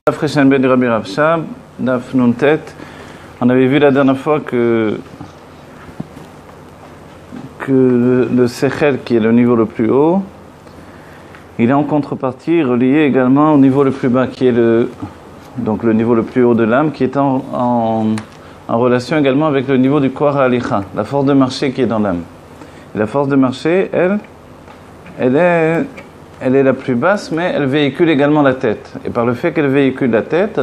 Ben Rabbi Rav Shab, Daf Nun Tet. On avait vu la dernière fois que le Sechel, qui est le niveau le plus haut, il est en contrepartie relié également au niveau le plus bas, qui est le niveau le plus haut de l'âme, qui est en relation également avec le niveau du Koar Halicha, la force de marcher qui est dans l'âme. Et la force de marcher, elle est la plus basse, mais elle véhicule également la tête. Et par le fait qu'elle véhicule la tête,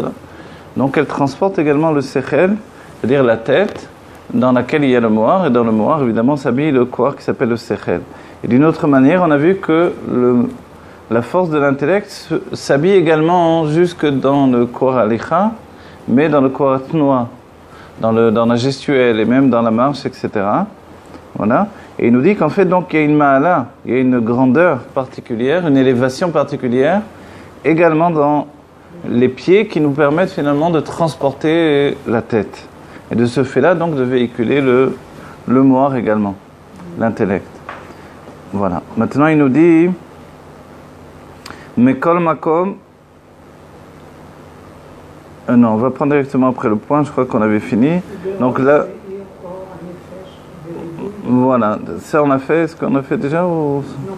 donc elle transporte également le Sechel, c'est-à-dire la tête, dans laquelle il y a le Mohar, et dans le Mohar, évidemment, s'habille le Koar qui s'appelle le Sechel. Et d'une autre manière, on a vu que la force de l'intellect s'habille également jusque dans le Koar Halicha, mais dans le Koar Tnoa, dans la gestuelle, et même dans la marche, etc. Voilà. Et il nous dit qu'en fait, donc, il y a une ma'ala, il y a une grandeur particulière, une élévation particulière, également dans les pieds qui nous permettent finalement de transporter la tête. Et de ce fait-là, donc, de véhiculer le Mohar également, l'intellect. Voilà. Maintenant, il nous dit, Mekol Makom. Non, on va prendre directement après le point, je crois qu'on avait fini. Donc là. Voilà, ça on a fait, est-ce qu'on a fait déjà ou... Non,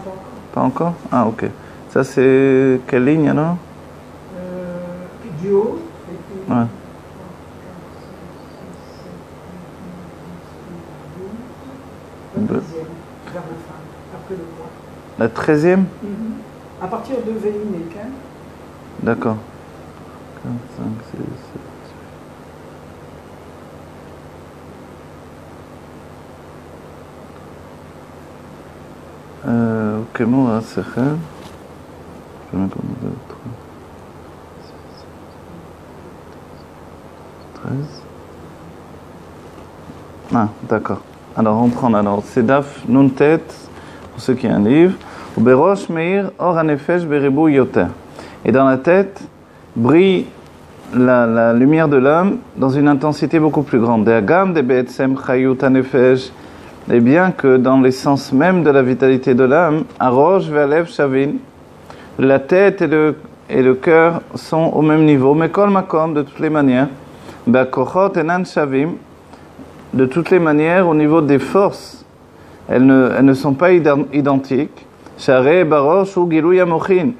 pas encore. Ah, ok. Ça c'est quelle ligne alors du haut. Ouais. La 13e, vers la fin, après le mois. La 13e À partir de Vélinek. D'accord. 4, 5, 6, 7. Comment on va se faire? Je vais mettre 13. Ah, d'accord. Alors, on prend alors. C'est Daf Nun Tet, pour ceux qui ont un livre. Berosh Meir Or Hanefesh Beribou Yoter. Et dans la tête, brille la lumière de l'âme dans une intensité beaucoup plus grande. De'agam de Be'etzem Chayut Hanefesh. Et bien que dans l'essence même de la vitalité de l'âme, Arosh ve'alev shavin, la tête et le cœur sont au même niveau, mais kol makom, de toutes les manières, ba'kochot enan shavim, de toutes les manières, au niveau des forces, elles ne sont pas identiques, share barosh ou gilui amochin,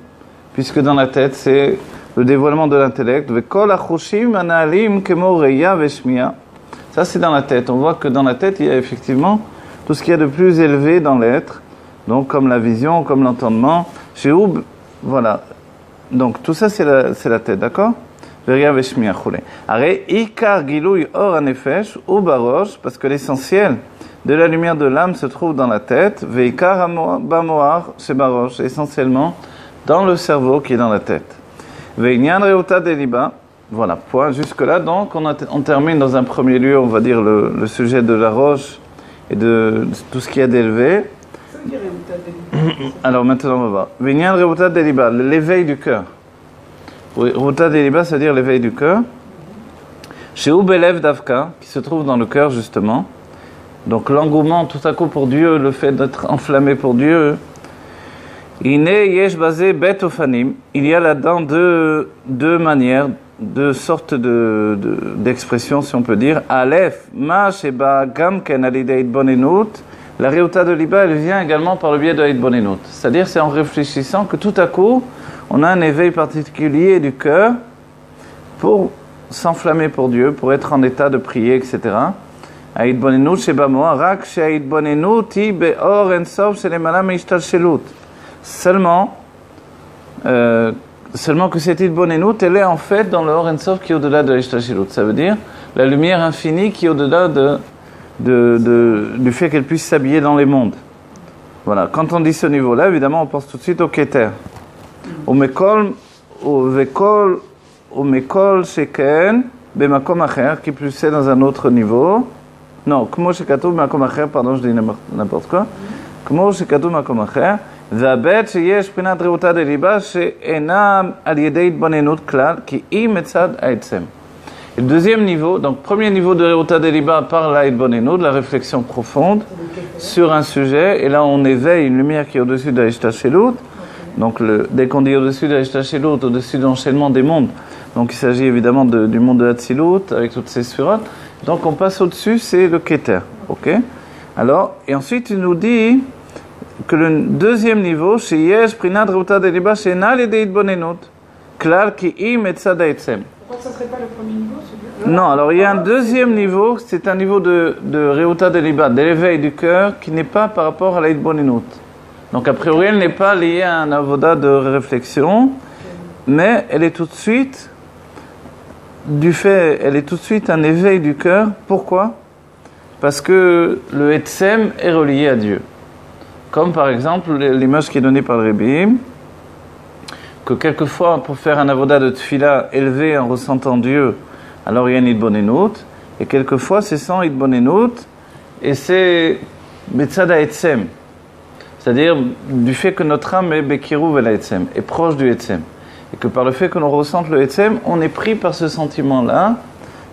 puisque dans la tête, c'est le dévoilement de l'intellect, ve'kol achushim anaalim kemo reya ve'shmiya. Ça, c'est dans la tête. On voit que dans la tête, il y a effectivement tout ce qu'il y a de plus élevé dans l'être, donc comme la vision, comme l'entendement. Chez Oub, voilà. Donc tout ça, c'est la tête, d'accord? Veria veshmiya choule. Arre, ikar gilouy or anefesh ou barosh, parce que l'essentiel de la lumière de l'âme se trouve dans la tête. Veikar bamoar chez barosh, essentiellement dans le cerveau qui est dans la tête. Veinyan reota deliba. Voilà, point. Jusque-là, donc, on termine dans un premier lieu, on va dire, le sujet de la roche et de tout ce qu'il y a d'élevé. Alors, maintenant, on va voir. Vinyan Reuta Deliba, l'éveil du cœur. Reuta Deliba, c'est-à-dire l'éveil du cœur. Chez Ubelev Davka, qui se trouve dans le cœur, justement. Donc, l'engouement, tout à coup, pour Dieu, le fait d'être enflammé pour Dieu. Il y a là-dedans deux manières, deux sortes d'expressions, si on peut dire. Aleph, ma sheba gamken alidei bonenut. La reuta de liba, elle vient également par le biais de bonenut. C'est-à-dire, c'est en réfléchissant que tout à coup, on a un éveil particulier du cœur pour s'enflammer pour Dieu, pour être en état de prier, etc. Aïd bonenut sheba moa rak she'aïd bonenut hi be'or ensof shelemala meishtal shelut. Seulement que cette Idbonenut, elle est en fait dans le Or Ensof qui est au-delà de l'Ishtashilut. Ça veut dire la lumière infinie qui est au-delà du fait qu'elle puisse s'habiller dans les mondes. Voilà. Quand on dit ce niveau-là, évidemment, on pense tout de suite au Keter. Au Mekol Sheken, Bemakom Acher, qui plus est dans un autre niveau. Non, Kmo Shekatu Bemakom Acher, pardon, je dis n'importe quoi. Kmo Shekatu Bemakom Acher. והבית שיש בחינת רעותה דליבה שאינה על ידי התבוננות כלל, כי היא מצד העצם. Et le deuxième niveau, donc premier niveau de reuta deliba par la hitbonenut, la réflexion profonde sur un sujet, et là on éveille une lumière qui est au-dessus de la ishtashelut. Donc dès qu'on dit au-dessus de la ishtashelut, au-dessus de l'enchaînement des mondes, Donc il s'agit évidemment du monde de Hatzilut avec toutes ces sphérotes. Donc on passe au-dessus, c'est le Keter. Ok? Alors, et ensuite il nous dit que le deuxième niveau, chez Yesh, Prinat, Reuta, Deliba, chez Nal et Deitbonenut, Klal, Ki'im, et Tzada, Etzem. Pourquoi ça ne serait pas le premier niveau celui-là? Non, alors il y a un deuxième niveau, c'est un niveau de Reuta, Deliba, de l'éveil du cœur, qui n'est pas par rapport à l'Eitbonenut. Donc a priori, elle n'est pas liée à un avoda de réflexion, mais elle est tout de suite, elle est tout de suite un éveil du cœur. Pourquoi? Parce que le Etzem est relié à Dieu. Comme par exemple l'image qui est donnée par le Rebbe, que quelquefois pour faire un avoda de tfila élevé en ressentant Dieu, alors il y a une Idbonenut, et quelquefois c'est sans Idbonenut, et c'est Betzada Etzem. C'est-à-dire du fait que notre âme est Bekiruv el Etzem, est proche du Etzem. Et que par le fait que l'on ressente le Etzem, on est pris par ce sentiment-là,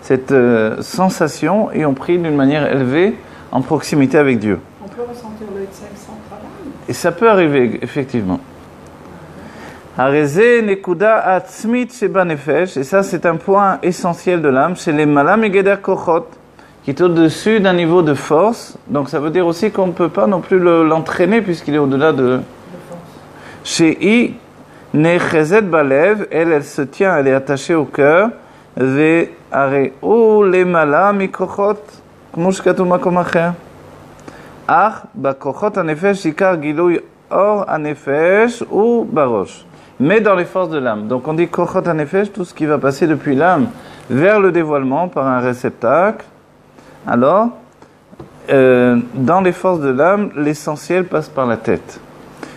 cette sensation, et on prie d'une manière élevée en proximité avec Dieu. On peut ressentir le Etzem sans travail. Et ça peut arriver, effectivement. Areze nekuda atzmit sheba nefesh, et ça c'est un point essentiel de l'âme, c'est les malam egeder kochot, qui est au-dessus d'un niveau de force. Donc ça veut dire aussi qu'on ne peut pas non plus l'entraîner puisqu'il est au-delà de Shei nechezet balev, elle se tient, elle est attachée au cœur. Ve areu lemala mikochot, כמו שכתוב במקום אחר. אך בכוחות הנפש עיקר גילוי אור הנפש הוא בראש. Mais dans les forces de l'âme. Donc on dit kochot hanefesh, tout ce qui va passer depuis l'âme vers le dévoilement par un réceptacle. Alors, dans les forces de l'âme, l'essentiel passe par la tête.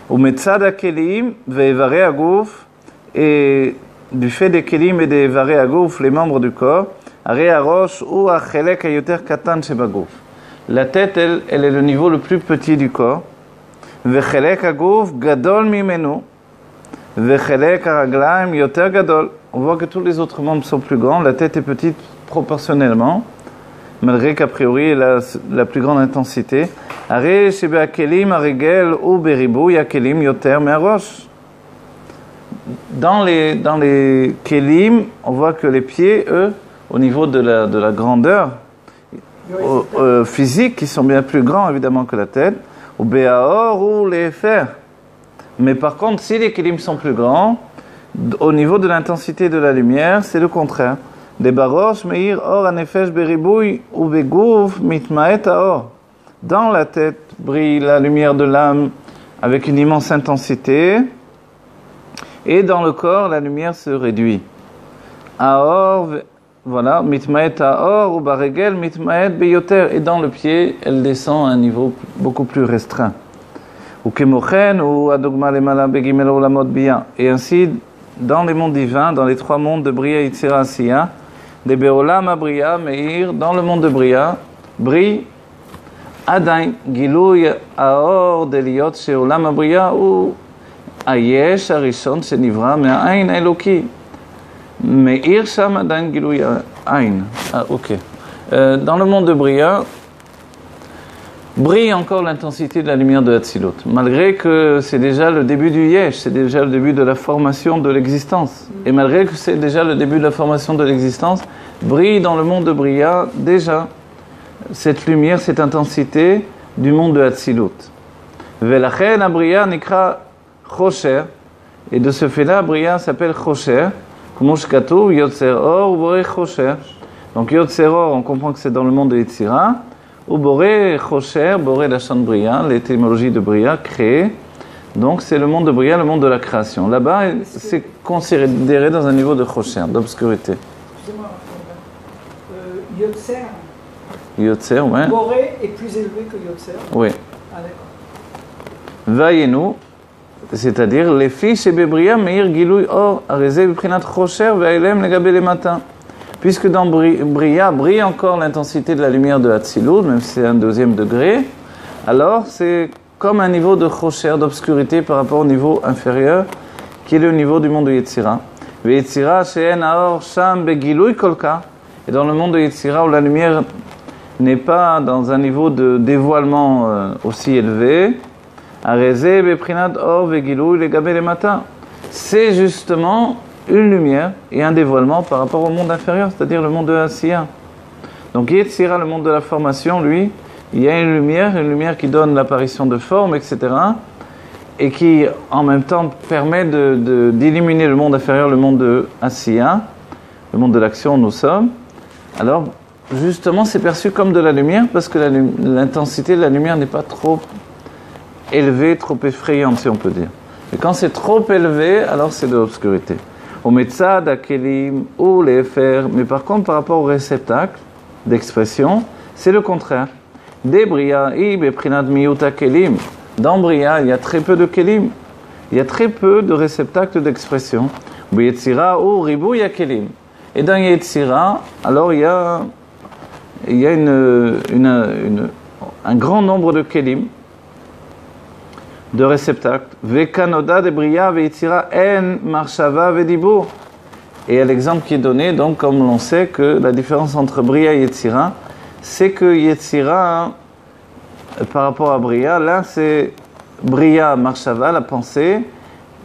Ou metzad hakelim ve'evare hagouf, et du fait des kelim et des evare hagouf, les membres du corps, are harosh ou hachelek hayoter katan shebagouf. La tête, elle est le niveau le plus petit du corps. Ve'chelek hagouf gadol mimenu, ve'chelek haraglaim yoter gadol. On voit que tous les autres membres sont plus grands, la tête est petite proportionnellement, malgré qu'a priori elle a la plus grande intensité. Are shebe hakelim haregel ou beribouy hakelim yoter me'arosh. Dans les kelim, on voit que les pieds, eux, au niveau de la grandeur physique, qui sont bien plus grands évidemment que la tête, ou béaor ou les fers. Mais par contre, si les kelim sont plus grands, au niveau de l'intensité de la lumière, c'est le contraire. Des barosh meir or anefesh beribouy ou begouf mitmaet aor. Dans la tête brille la lumière de l'âme avec une immense intensité, et dans le corps, la lumière se réduit. Aor, voilà, mitmaet aor ou baregel mitmaet beyoter. Et dans le pied, elle descend à un niveau beaucoup plus restreint. Ou kemochen ou adogma lemala begimel olamot bia. Et ainsi, dans les mondes divins, dans les trois mondes de Bria, Yitzira, Asiya, de Beolam Abria, Meir, dans le monde de Bria, brille Adain, Gilui Aor, Deliot, Sheolam Abria, ou Ayesh, Arishon, Shenivra, Me'ain, Eloki. Meir, Sham, Adain, Gilui Ain. Ah, ok. Dans le monde de Bria, brille encore l'intensité de la lumière de Hatzilut, malgré que c'est déjà le début du Yesh, c'est déjà le début de la formation de l'existence. Et malgré que c'est déjà le début de la formation de l'existence, brille dans le monde de Bria déjà cette lumière, cette intensité du monde de Hatzilut. Velachen Abria nikra Chosher, et de ce fait-là, Bria s'appelle Chosher, comme Shkatu, Yotzer Or, ou Boré Chosher. Donc Yotzer Or, on comprend que c'est dans le monde de Yitzira. Ou Boré Chosher, Boré Lachon Bria, l'étymologie de Bria, créé. Donc c'est le monde de Bria, le monde de la création. Là-bas, c'est considéré dans un niveau de Chosher, d'obscurité. Excusez-moi, Yotzer. Yotzer, ouais. Boré est plus élevé que Yotzer. Oui. Ah d'accord. Vayenu, c'est-à-dire les filles chez Bebria, Meir Gilui Or, Arezé Biprinat Chosher, Vailem Legabe les matins. Puisque dans Bria brille encore l'intensité de la lumière de Hatzilut, même si c'est un deuxième degré, alors c'est comme un niveau de Chosher, d'obscurité par rapport au niveau inférieur, qui est le niveau du monde de Yetzira. Yetzira, She'en Aor, Sham, Begilui Kolka. Et dans le monde de Yetzira, où la lumière n'est pas dans un niveau de dévoilement aussi élevé, Arezé, Beprinat Or, Begilui, Legabe les matins. C'est justement une lumière et un dévoilement par rapport au monde inférieur, c'est-à-dire le monde de Asiya. Donc Yetzira, le monde de la formation, lui, il y a une lumière qui donne l'apparition de formes, etc. et qui en même temps permet d'éliminer le monde inférieur, le monde de Asiya, le monde de l'action où nous sommes. Alors, justement, c'est perçu comme de la lumière parce que l'intensité de la lumière n'est pas trop élevée, trop effrayante, si on peut dire. Et quand c'est trop élevé, alors c'est de l'obscurité. Au Metzad, Akelim, ou les faire. Mais par contre, par rapport au réceptacle d'expression, c'est le contraire. Des Bria, Beprinat Miyut Akelim. Dans Bria, il y a très peu de Kelim. Il y a très peu de réceptacles d'expression. Yetzira, ou Ribou Yakelim. Et dans Yetzira, alors il y a un grand nombre de kelim, de réceptacles. Vekanoda de bria veyetzira en marshava vedibur. Et l'exemple qui est donné, donc comme l'on sait que la différence entre bria et yetzira, c'est que yetzira, par rapport à bria, là c'est bria marshava, la pensée,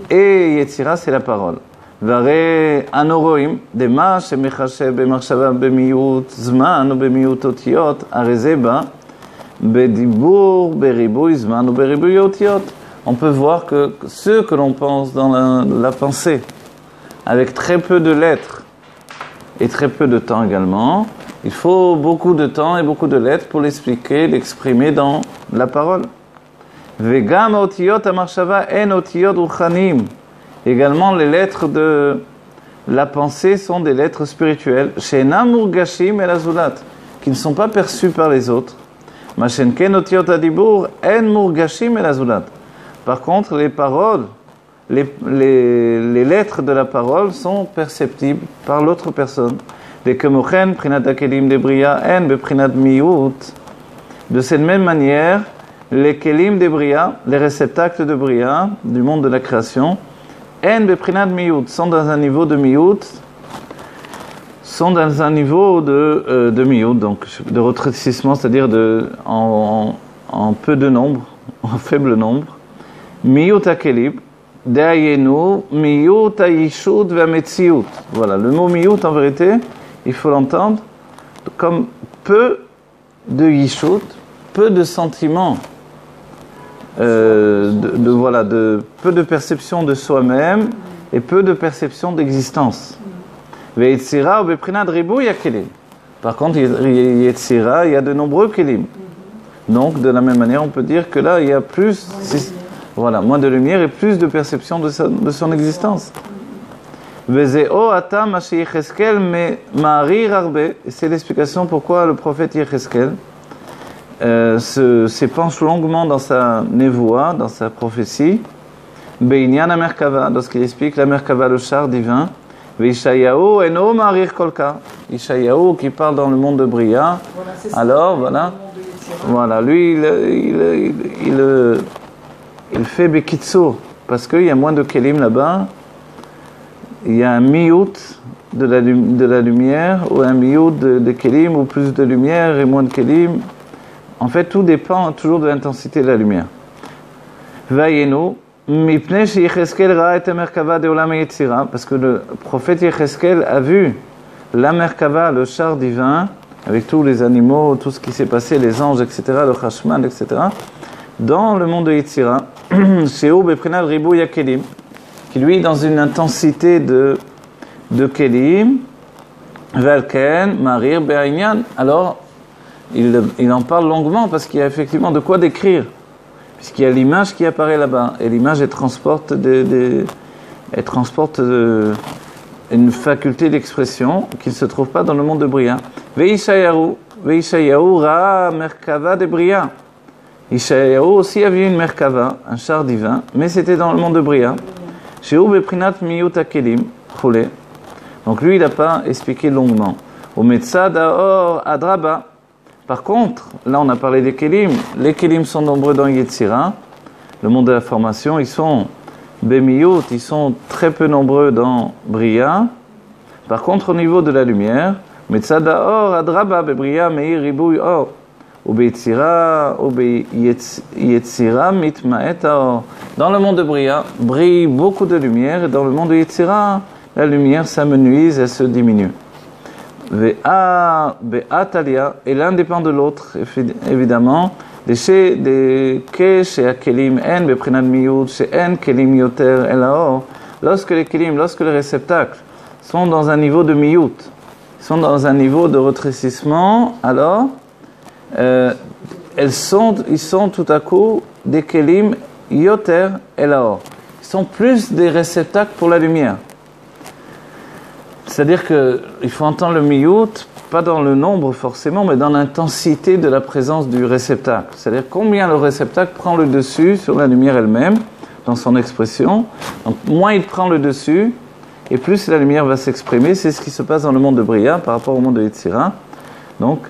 et yetzira c'est la parole. והרי אנו רואים, דמה שמחשב במחשבה במיעוט זמן או במיעוט אותיות, הרי זה בא בדיבור, בריבוי זמן ou בריבוי אותיות. On peut voir que ce que l'on pense dans la pensée, avec très peu de lettres et très peu de temps également, il faut beaucoup de temps et beaucoup de lettres pour l'expliquer, l'exprimer dans la parole. וגם האותיות המחשבה הן אותיות רוחניים. Également, les lettres de la pensée sont des lettres spirituelles, she'enam murgashim el azulat, qui ne sont pas perçues par les autres. Mashenken otiot adibur en murgashim el azulat. Par contre, les paroles, les lettres de la parole sont perceptibles par l'autre personne. Les kemochen prinat akelim de bria en beprinat miyut. De cette même manière, les kelim de bria, les réceptacles de bria du monde de la création, En beprinat miyut, sont dans un niveau de miyut, sont dans un niveau de miyut, donc de rétrécissement, c'est-à-dire en peu de nombre, en faible nombre. Miyut akelib, de'ayenu, miyut ayishut ve'ametziut. Voilà, le mot miyut, en vérité, il faut l'entendre comme peu de yishut, peu de sentiments. Peu de perception de soi-même et peu de perception d'existence. Veyetzira ou beprinat ribou yakelim. Par contre, Yetzira, il y a de nombreux kelim. Donc, de la même manière, on peut dire que là, il y a moins de lumière et plus de perception de son existence. Vezeo atam ashi Yecheskel me ma'arir arbe. C'est l'explication pourquoi le prophète Yecheskel s'épanche longuement dans sa névoie, dans sa prophétie, Beinyan Merkava, lorsqu'il explique la Merkava, le char divin, Veishayahu eno marir kolka, Ishayahu qui parle dans le monde de Bria, alors voilà, lui il fait Bekitsur, parce qu'il y a moins de kelim là-bas, il y a un miyut de la lumière, ou un miyut de kelim, ou plus de lumière et moins de kelim. En fait, tout dépend toujours de l'intensité de la lumière. Vayenu, mipnei sheyecheskel ra'a et merkava de olam yetzira, parce que le prophète Yecheskel a vu la merkava, le char divin, avec tous les animaux, tout ce qui s'est passé, les anges, etc., le chashman, etc., dans le monde de Yetzira, sheu beprinat ribou yakelim, qui lui, dans une intensité de kelim, valken marir be'ainyan, alors il en parle longuement parce qu'il y a effectivement de quoi décrire, puisqu'il y a l'image qui apparaît là-bas, et l'image elle transporte une faculté d'expression qui ne se trouve pas dans le monde de Bria. Veishayahu ra'a merkava de Bria. Ishayahu aussi avait une merkava, un char divin, mais c'était dans le monde de Bria. Sheu beprinat miyut akelim, choulé. Donc lui il n'a pas expliqué longuement. Au metzad aor adraba. Par contre, là on a parlé des kelim. Les kelim sont nombreux dans Yetzira, le monde de la formation. Ils sont bemiyut, ils sont très peu nombreux dans Bria. Par contre, au niveau de la lumière, metzada or adraba bebria meir ribouy or. Ou beyetzira, ou beyetzira mitmaet or. Dans le monde de Bria, brille beaucoup de lumière, et dans le monde de Yetzira, la lumière s'amenuise, elle se diminue. Be'atalia, et l'un dépend de l'autre, évidemment. Chez Kelim en beprinat miyut, chez en kelim yoter el haor. Lorsque les kelim, lorsque les réceptacles sont dans un niveau de miyut, sont dans un niveau de retrécissement, alors ils sont tout à coup des kelim yoter el haor. Ils sont plus des réceptacles pour la lumière. C'est-à-dire qu'il faut entendre le miyut, pas dans le nombre forcément, mais dans l'intensité de la présence du réceptacle. C'est-à-dire combien le réceptacle prend le dessus sur la lumière elle-même, dans son expression. Donc moins il prend le dessus, et plus la lumière va s'exprimer. C'est ce qui se passe dans le monde de Bria par rapport au monde de Yetzira. Donc,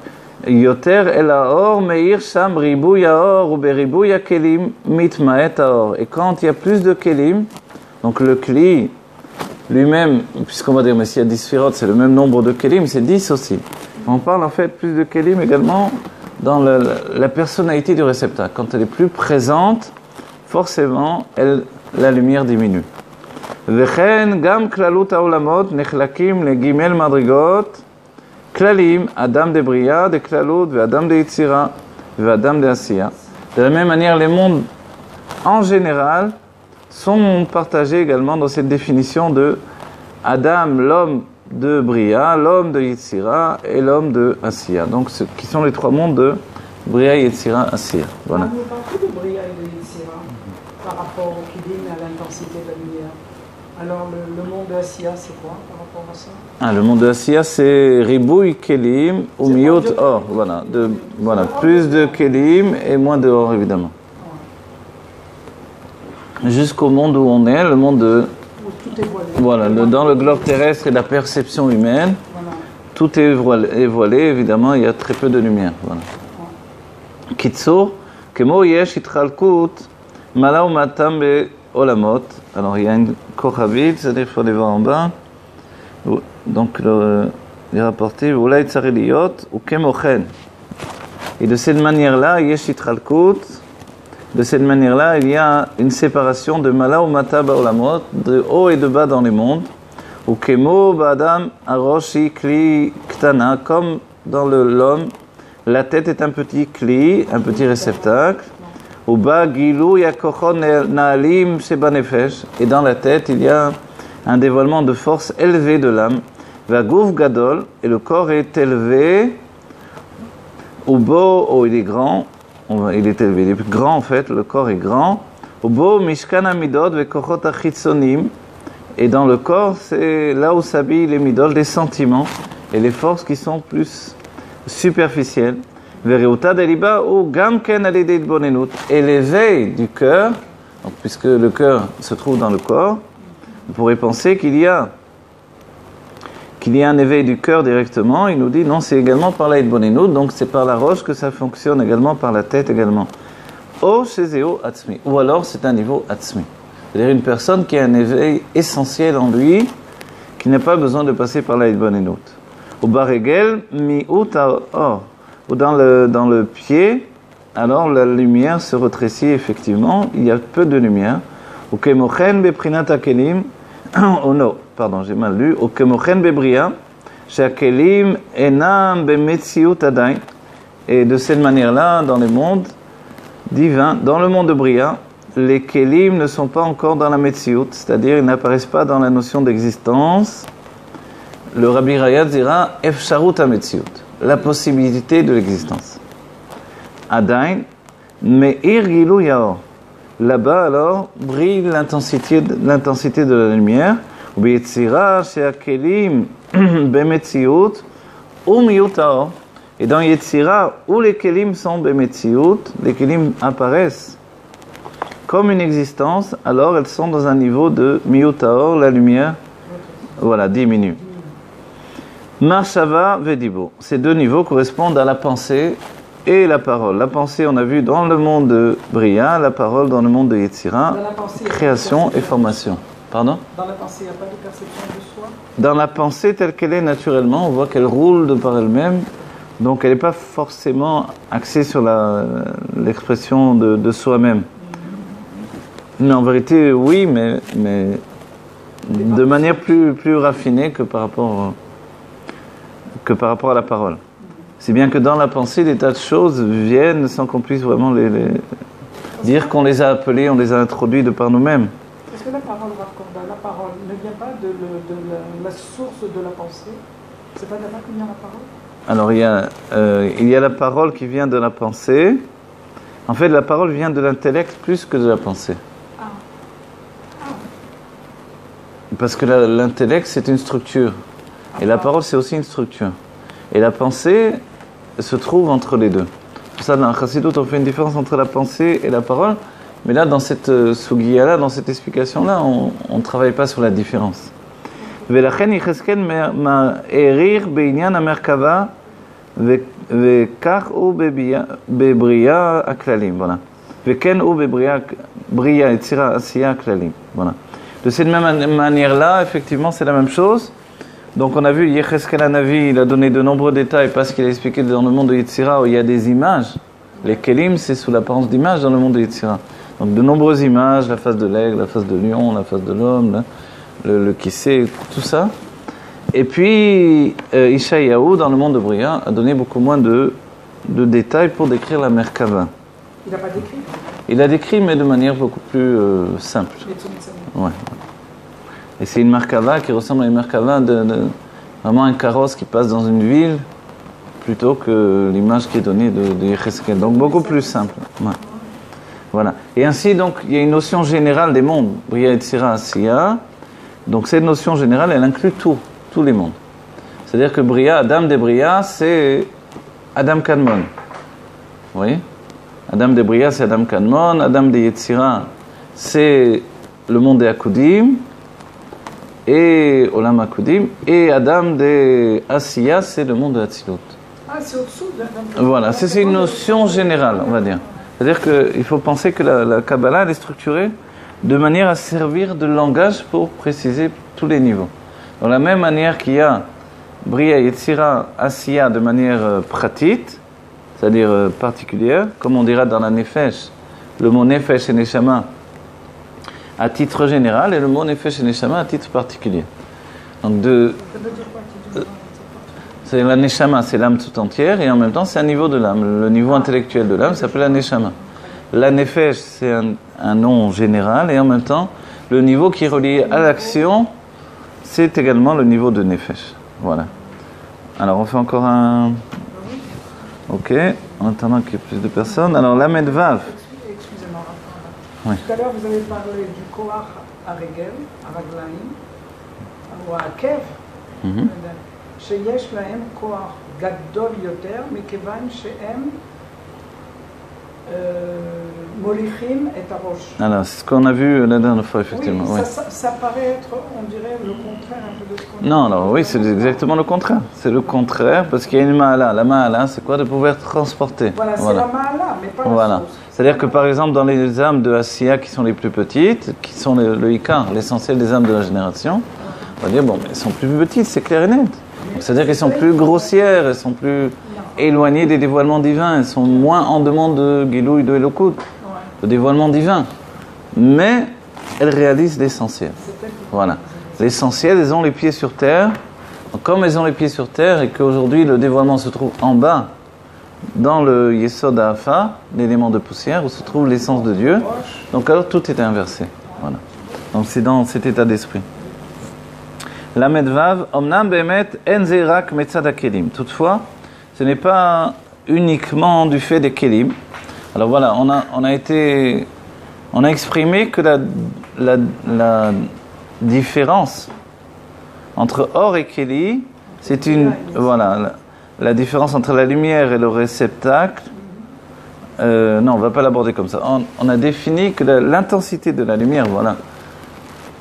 Yoter el haor meir sham ribouy haor ou beribouy kelim mitmaet haor. Et quand il y a plus de kelim, donc le kli lui-même, puisqu'on va dire, mais s'il y a 10 sphirotes, c'est le même nombre de kelim, c'est 10 aussi. On parle en fait plus de kelim également dans la personnalité du réceptacle. Quand elle est plus présente, forcément, la lumière diminue. Vechen gam klalut haolamot nechlakim le gimel madrigot klalim adam de bria de klalut ve adam de yitzira ve adam de asiya. De la même manière, les mondes en général sont partagés également dans cette définition de Adam, l'homme de Bria, l'homme de Yetzira et l'homme de Asiya. Donc, ce qui sont les trois mondes de Bria, Yetzira, Asiya. Voilà. On parle beaucoup de Bria et de Yetzira par rapport au Kelim et à l'intensité de la lumière. Alors, le monde de Asiya, c'est quoi par rapport à ça? Le monde de Asiya, c'est Ribouy Kelim ou Miyot Or. Voilà, plus de Kelim et moins de Or, évidemment. Jusqu'au monde où on est, le monde de... Tout est voilé. Voilà, dans le globe terrestre et la perception humaine, voilà. Tout est voilé, évidemment, il y a très peu de lumière. Voilà. Kitsur, kemo yesh itralkut, mala ou matam be olamot. Alors, il y a une kochavit, c'est-à-dire qu'il faut aller voir en bas. Donc, il est rapporté, oulay tsareliot, ou kemochen. Et de cette manière-là, yesh itralkut. De cette manière-là, il y a une séparation de Mala ou Mata Baolamot, de haut et de bas dans les mondes. Ou Kemo Badam Aroshi Kli Ktana, comme dans l'homme, la tête est un petit kli, un petit réceptacle. Ou Ba Gilou Yakochon Naalim Sheba Nefesh, et dans la tête, il y a un dévoilement de force élevée de l'âme. Vagouf Gadol, et le corps est élevé. Ou Bo, il est grand. Il est élevé, il est grand en fait, le corps est grand. Ubo mishkan amidot vekochot achitzonim. Et dans le corps, c'est là où s'habillent les midot, les sentiments et les forces qui sont plus superficielles. Vereuta deliba ou gamken alideit bonenut. Et l'éveil du cœur, donc, puisque le cœur se trouve dans le corps, vous pourrez penser qu'il y a un éveil du cœur directement. Il nous dit non, c'est également par la Bonenut, donc c'est par la roche que ça fonctionne également, par la tête également. O Shezeo Atzmi, ou alors c'est un niveau Atzmi. C'est-à-dire une personne qui a un éveil essentiel en lui, qui n'a pas besoin de passer par la Bonenut. Ou Baregel Mi'ut Or, ou dans le pied, alors la lumière se rétrécit effectivement, il y a peu de lumière. Ou Kemochen Beprinat Akelim, oh non, pardon, j'ai mal lu. Au kemochen bebria, shakelim enam bemetziut adain. Et de cette manière-là, dans les mondes divins, dans le monde de Bria, les kelim ne sont pas encore dans la metziut, c'est-à-dire ils n'apparaissent pas dans la notion d'existence. Le Rabbi Rayad dira efsharut hametziut, la possibilité de l'existence. Adain, meir gilu yaor. Là-bas, alors, brille l'intensité de la lumière. Et dans Yetzira, où les kelim sont bemetziut, les kelim apparaissent comme une existence, alors elles sont dans un niveau de miutaor, la lumière, voilà, diminue. Marshava vedibo. Ces deux niveaux correspondent à la pensée et la parole. La pensée, on a vu dans le monde de Bria, la parole dans le monde de Yetzira, création et formation. Pardon ? Dans la pensée, il n'y a pas de perception de soi ? Dans la pensée telle qu'elle est naturellement, on voit qu'elle roule de par elle-même, donc elle n'est pas forcément axée sur l'expression de soi-même. Mais en vérité, oui, mais de manière plus raffinée que par rapport à la parole. C'est bien que dans la pensée, des tas de choses viennent sans qu'on puisse vraiment les dire qu'on les a appelées, on les a introduits de par nous-mêmes. Est-ce que la parole, la parole ne vient pas de la source de la pensée? C'est pas de là que vient la parole? Alors il y a la parole qui vient de la pensée. En fait, la parole vient de l'intellect plus que de la pensée. Parce que l'intellect, c'est une structure. Et la parole, c'est aussi une structure. Et la pensée se trouve entre les deux. Pour ça, dans la Chassidut, on fait une différence entre la pensée et la parole. Mais là, dans cette sugiya-là, dans cette explication-là, on ne travaille pas sur la différence. ולכן יחזקאל העריך בעניין המרכבה וכך הוא בבריאה הכללים. Voilà. וכן הוא בבריאה, יצירה, עשייה הכללים. Voilà. De cette même manière-là, effectivement, c'est la même chose. Donc on a vu, Yecheskel Hanavi, il a donné de nombreux détails parce qu'il a expliqué dans le monde de Yetzira où il y a des images. Les kelim, c'est sous l'apparence d'images dans le monde de Yetzira. Donc de nombreuses images, la face de l'aigle, la face de lion, la face de l'homme, le kissé, tout ça. Et puis, Ishayahu, dans le monde de Bria, a donné beaucoup moins de détails pour décrire la Merkava. Il n'a pas décrit? Il a décrit, mais de manière beaucoup plus simple. Ouais. Et c'est une Merkava qui ressemble à une Merkava vraiment un carrosse qui passe dans une ville, plutôt que l'image qui est donnée de Yecheskel. Donc beaucoup plus simple. Ouais. Voilà. Et ainsi, donc, il y a une notion générale des mondes, Bria, Yetzira, Asiya. Donc cette notion générale, elle inclut tous les mondes. C'est-à-dire que Bria, Adam de Bria, c'est Adam Kadmon. Vous voyez? Adam de Bria, c'est Adam Kadmon. Adam de Yetzira, c'est le monde des Akudim. Et Olam Akudim. Et Adam de Asiya, c'est le monde de Hatzilut. Ah, c'est au-dessous de l'Adam. Voilà, c'est une notion générale, on va dire. C'est-à-dire qu'il faut penser que la Kabbalah, elle est structurée de manière à servir de langage pour préciser tous les niveaux. De la même manière qu'il y a Bria, Yetzira, Asiya de manière pratique, c'est-à-dire particulière, comme on dira dans la Nefesh, le mot Nefesh et Neshama à titre général et le mot Nefesh et Neshama à titre particulier. Donc Ça veut dire quoi? c'est la Neshama, c'est l'âme tout entière et en même temps c'est un niveau de l'âme. Le niveau intellectuel de l'âme s'appelle la Neshama. La Nefesh, c'est un nom général et en même temps, le niveau qui est relié à l'action, c'est également le niveau de Nefesh. Voilà. Alors, on fait encore un... Ok, en attendant qu'il y ait plus de personnes. Alors, la Medvav. Excusez-moi. Oui. Tout à l'heure, vous avez parlé du Koach à Regel, à Raglaim, ou à Kev. שיש להם כוח גדול יותר מכיוון שהם מוליכים את הראש. Alors, c'est ce qu'on a vu la dernière fois, effectivement. Oui, Oui. ça paraît être, on dirait, le contraire un peu de ce qu'on Non, alors oui, c'est exactement le contraire. C'est le contraire, parce qu'il y a une ma'ala. La ma'ala, c'est quoi? De pouvoir transporter. Voilà, c'est la ma'ala, mais pas voilà. la source. C'est-à-dire que par exemple, dans les âmes de Asiya qui sont les plus petites, qui sont le Ikar, l'essentiel des âmes de la génération, on va dire, bon, elles sont plus petites, c'est clair et net. C'est-à-dire qu'elles sont plus grossières, elles sont plus éloignées des dévoilements divins, elles sont moins en demande de Gilouï, de Elokut, de dévoilement divin. Mais elles réalisent l'essentiel. Voilà. L'essentiel, elles ont les pieds sur terre. Donc, comme elles ont les pieds sur terre et qu'aujourd'hui le dévoilement se trouve en bas, dans le Yesod Hafa, l'élément de poussière, où se trouve l'essence de Dieu, donc alors tout est inversé. Voilà. Donc c'est dans cet état d'esprit. La Medvav, Omnam Bemet Enzerak Metzad HaKelim. Toutefois, ce n'est pas uniquement du fait des Kelim. Alors voilà, on a exprimé que la différence entre or et Keli, c'est une, voilà, la différence entre la lumière et le réceptacle. Non, on ne va pas l'aborder comme ça. On a défini que l'intensité de la lumière, voilà,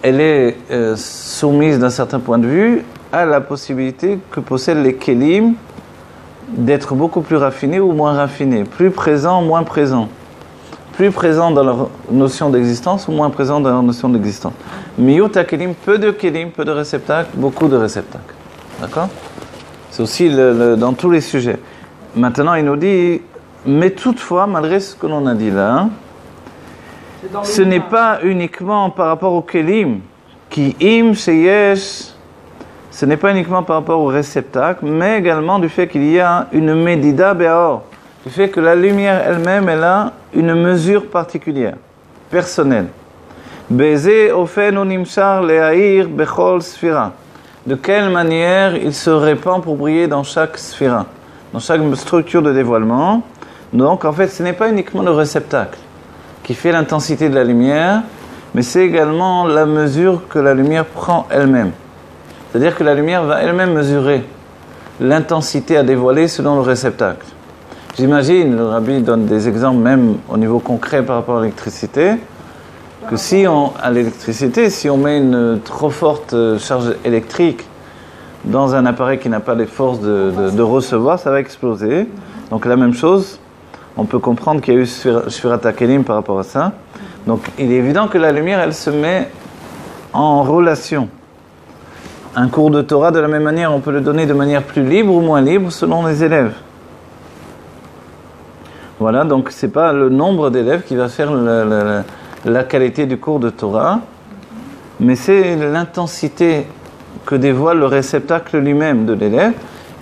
elle est soumise d'un certain point de vue à la possibilité que possèdent les Kélim d'être beaucoup plus raffinés ou moins raffinés, plus présents, moins présents, plus présents dans leur notion d'existence ou moins présents dans leur notion d'existence. Miyut Kélim, peu de réceptacles, beaucoup de réceptacles. D'accord ? C'est aussi dans tous les sujets. Maintenant, il nous dit, mais toutefois, malgré ce que l'on a dit là, ce n'est pas uniquement par rapport aux Kélim Ki im sheyesh, ce n'est pas uniquement par rapport au réceptacle, mais également du fait qu'il y a une medida be'or, du fait que la lumière elle-même, elle a une mesure particulière, personnelle. Beze ofen unimshar le'air bechol sphira. De quelle manière il se répand pour briller dans chaque sphira, dans chaque structure de dévoilement. Donc en fait, ce n'est pas uniquement le réceptacle qui fait l'intensité de la lumière, mais c'est également la mesure que la lumière prend elle-même. C'est-à-dire que la lumière va elle-même mesurer l'intensité à dévoiler selon le réceptacle. J'imagine, le Rabbi donne des exemples même au niveau concret par rapport à l'électricité, que si on met une trop forte charge électrique dans un appareil qui n'a pas les forces de recevoir, ça va exploser. Donc la même chose, on peut comprendre qu'il y a eu Sfirat HaKelim par rapport à ça. Donc il est évident que la lumière, elle se met en relation. Un cours de Torah, de la même manière, on peut le donner de manière plus libre ou moins libre selon les élèves. Voilà, donc c'est pas le nombre d'élèves qui va faire la qualité du cours de Torah, mais c'est l'intensité que dévoile le réceptacle lui-même de l'élève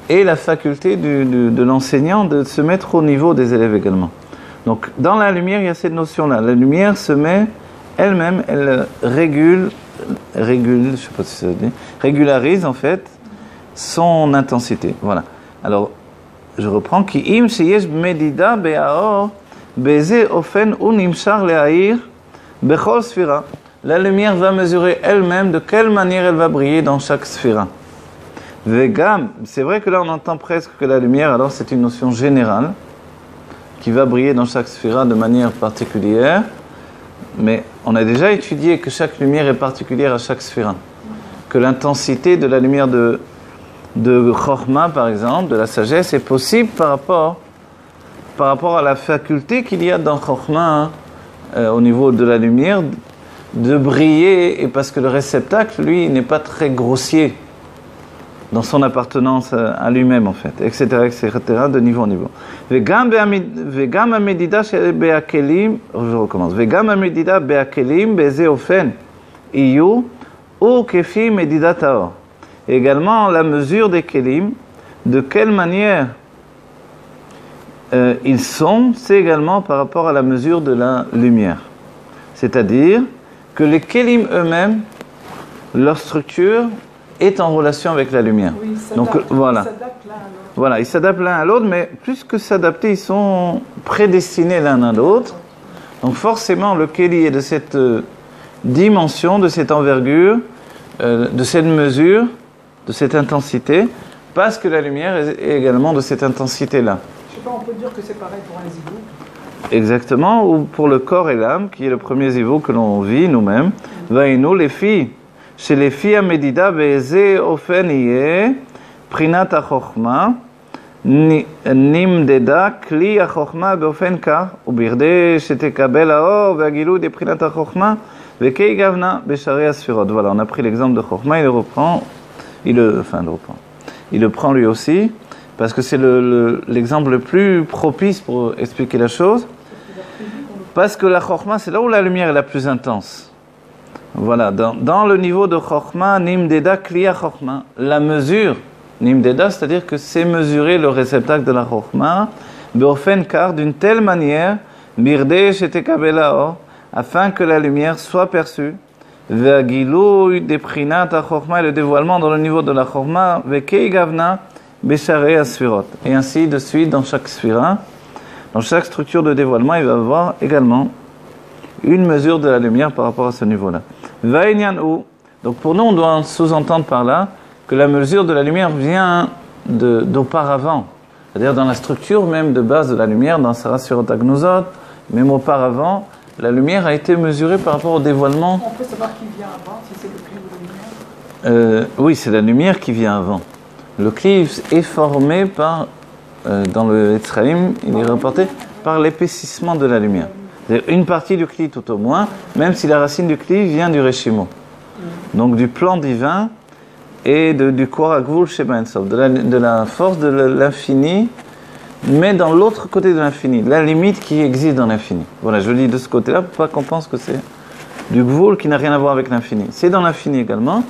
et la faculté de l'enseignant de se mettre au niveau des élèves également. Donc dans la lumière, il y a cette notion-là. La lumière se met elle-même, elle régule, je sais pas si ça veut dire, régularise en fait son intensité. Voilà. Alors, je reprends. Ki im sheyesh medida be'aor beze ofen unimshar le'air bechol sphira. La lumière va mesurer elle-même de quelle manière elle va briller dans chaque sphira. Vegam, c'est vrai que là on entend presque que la lumière, alors c'est une notion générale qui va briller dans chaque sphira de manière particulière, mais on a déjà étudié que chaque lumière est particulière à chaque sphira. Que l'intensité de la lumière de Chokhmah, par exemple, de la sagesse, est possible par rapport à la faculté qu'il y a dans Chokhmah, au niveau de la lumière, de briller, et parce que le réceptacle, lui, n'est pas très grossier dans son appartenance à lui-même, en fait, etc., de niveau en niveau. Vegam amedida be'akelim, je recommence. Vegam amedida be'akelim beze ofen iyu ou kefi medida taor. Également, la mesure des kelim, de quelle manière ils sont, c'est également par rapport à la mesure de la lumière. C'est-à-dire que les kelim eux-mêmes, leur structure est en relation avec la lumière. Oui, donc voilà. Voilà, ils s'adaptent l'un à l'autre, mais plus que s'adapter, ils sont prédestinés l'un à l'autre. Donc forcément, le keli est de cette dimension, de cette envergure, de cette mesure, de cette intensité, parce que la lumière est également de cette intensité-là. Je sais pas, on peut dire que c'est pareil pour un zivou. Exactement, ou pour le corps et l'âme, qui est le premier zivou que l'on vit nous-mêmes. Vaïnou, les filles. Chez les filles à Medida, Beze Ofen Iye, Prinat HaChokhma, Nimdeda, Kli HaChokhma, Beofen Kar, Ubirde, Shetekabel Haor, Veagilou, de Prinat HaChokhma, Vekei Gavna, Beshare Asfirot. Voilà, on a pris l'exemple de Chokhma, il le prend lui aussi, parce que c'est l'exemple le plus propice pour expliquer la chose. Parce que la Chokhma, c'est là où la lumière est la plus intense. Voilà, dans le niveau de Chokhma, Nimdeda Kliya Chokhma, la mesure, Nimdeda, c'est-à-dire que c'est mesurer le réceptacle de la Chokhma, Beofen Kar, d'une telle manière, Birde Shetekabel Haor, afin que la lumière soit perçue, Ve'agilou de Prinat HaChokhma, et le dévoilement dans le niveau de la Chokhma, Vekei Gavna, Beshare Asfirot. Et ainsi de suite, dans chaque sphira, dans chaque structure de dévoilement, il va y avoir également une mesure de la lumière par rapport à ce niveau-là. Vaïnyan ou. Donc pour nous, on doit sous-entendre par là que la mesure de la lumière vient d'auparavant. C'est-à-dire dans la structure même de base de la lumière, dans Sarah Sfirot HaGnuzot, même auparavant, la lumière a été mesurée par rapport au dévoilement. On peut savoir qui vient avant, si c'est le cli ou la lumière? Oui, c'est la lumière qui vient avant. Le cli est formé par, dans le Etzraïm, il est rapporté par l'épaississement de la lumière. C'est-à-dire une partie du cli tout au moins, même si la racine du cli vient du Reshimo. Donc du plan divin et du Korakvul Sheba Ensof, de la force de l'infini, mais dans l'autre côté de l'infini, la limite qui existe dans l'infini. Voilà, je le dis de ce côté-là pour pas qu'on pense que c'est du gvoul qui n'a rien à voir avec l'infini. C'est dans l'infini également,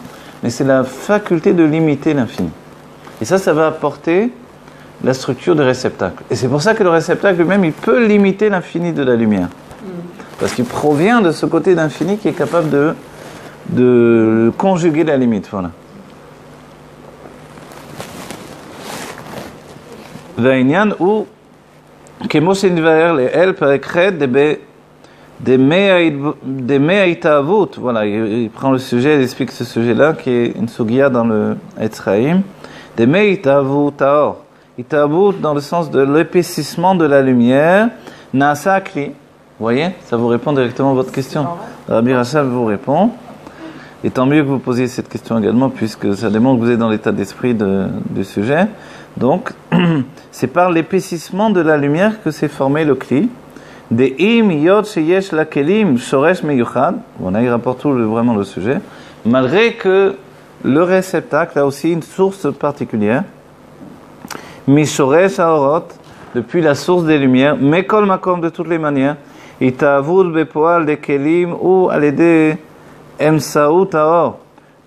mais c'est la faculté de limiter l'infini. Et ça va apporter la structure du réceptacle. Et c'est pour ça que le réceptacle lui-même, il peut limiter l'infini de la lumière. Parce qu'il provient de ce côté d'infini qui est capable de conjuguer la limite. Voilà. והעניין הוא, כמו שנתבהר לאל פרק ח' דמי ההתאהבות, voilà, il prend le sujet, il explique ce sujet-là, qui est une sugia dans le Etz Chaim, דמי התאהבות האור, התאהבות dans le sens de l'épaississement de la lumière, nasa akli. Vous voyez, ça vous répond directement à votre question. Rabbi Rachel vous répond. Et tant mieux que vous posiez cette question également, puisque ça démontre que vous êtes dans l'état d'esprit du sujet. Donc, c'est par l'épaississement de la lumière que s'est formé le kli. Des im yod sheyesh la kelim shoresh meyuchad. Voilà, il rapporte vraiment le sujet. Malgré que le réceptacle a aussi une source particulière. Mi shoresh haorot, depuis la source des lumières. Mekol makom, de toutes les manières. Itavud bepoal de kelim ou alédé emsaout haor.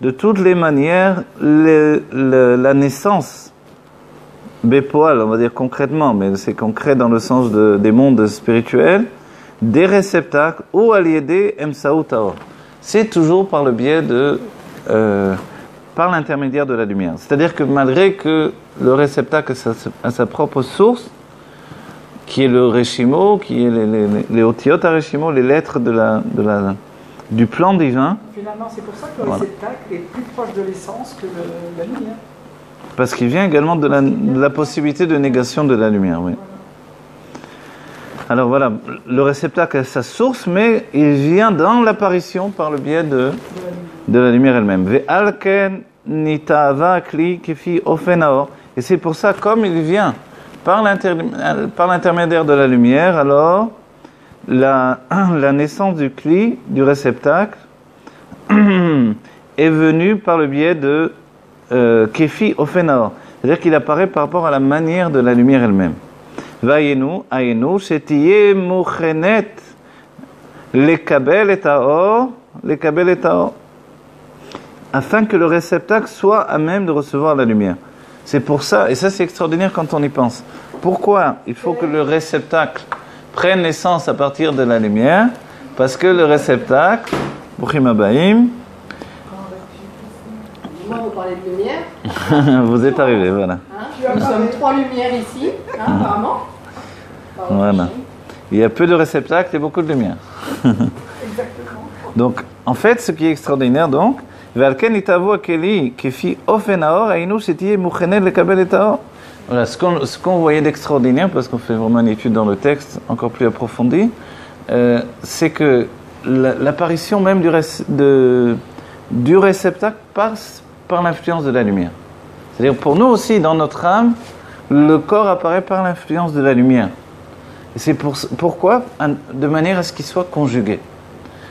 De toutes les manières, la naissance bepoal, on va dire concrètement, mais c'est concret dans le sens des mondes spirituels, des réceptacles ou alédé emsaout haor. C'est toujours par le biais par l'intermédiaire de la lumière. C'est-à-dire que malgré que le réceptacle a sa propre source, qui est le Reshimo, qui est les Otiot à Reshimo, les lettres du plan divin. Finalement, c'est pour ça que le réceptacle est plus proche de l'essence que la lumière. Parce qu'il vient également de la possibilité de négation de la lumière, oui. Alors voilà, le réceptacle a sa source, mais il vient dans l'apparition par le biais de la lumière elle-même. Ve'alken nita'ava kli kefi ofen haor. Et c'est pour ça, comme il vient par l'intermédiaire de la lumière, alors la naissance du kli, du réceptacle, est venue par le biais de kefi ofen haor. C'est-à-dire qu'il apparaît par rapport à la manière de la lumière elle-même. Vayenu, ayenu, shetiye muchenet, lekabel et haor, afin que le réceptacle soit à même de recevoir la lumière. C'est pour ça, et ça c'est extraordinaire quand on y pense. Pourquoi il faut que le réceptacle prenne naissance à partir de la lumière? Parce que le réceptacle, Brouchim Habayim, moi vous parlez de lumière. vous êtes arrivé, voilà. Nous sommes 3 lumières ici, apparemment. Voilà. Il y a peu de réceptacles et beaucoup de lumière. Exactement. Donc, en fait, ce qui est extraordinaire, donc, voilà, ce qu'on voyait d'extraordinaire, parce qu'on fait vraiment une étude dans le texte encore plus approfondie, c'est que l'apparition même du réceptacle passe par l'influence de la lumière. C'est-à-dire pour nous aussi, dans notre âme, le corps apparaît par l'influence de la lumière. Et c'est pourquoi, de manière à ce qu'il soit conjugué.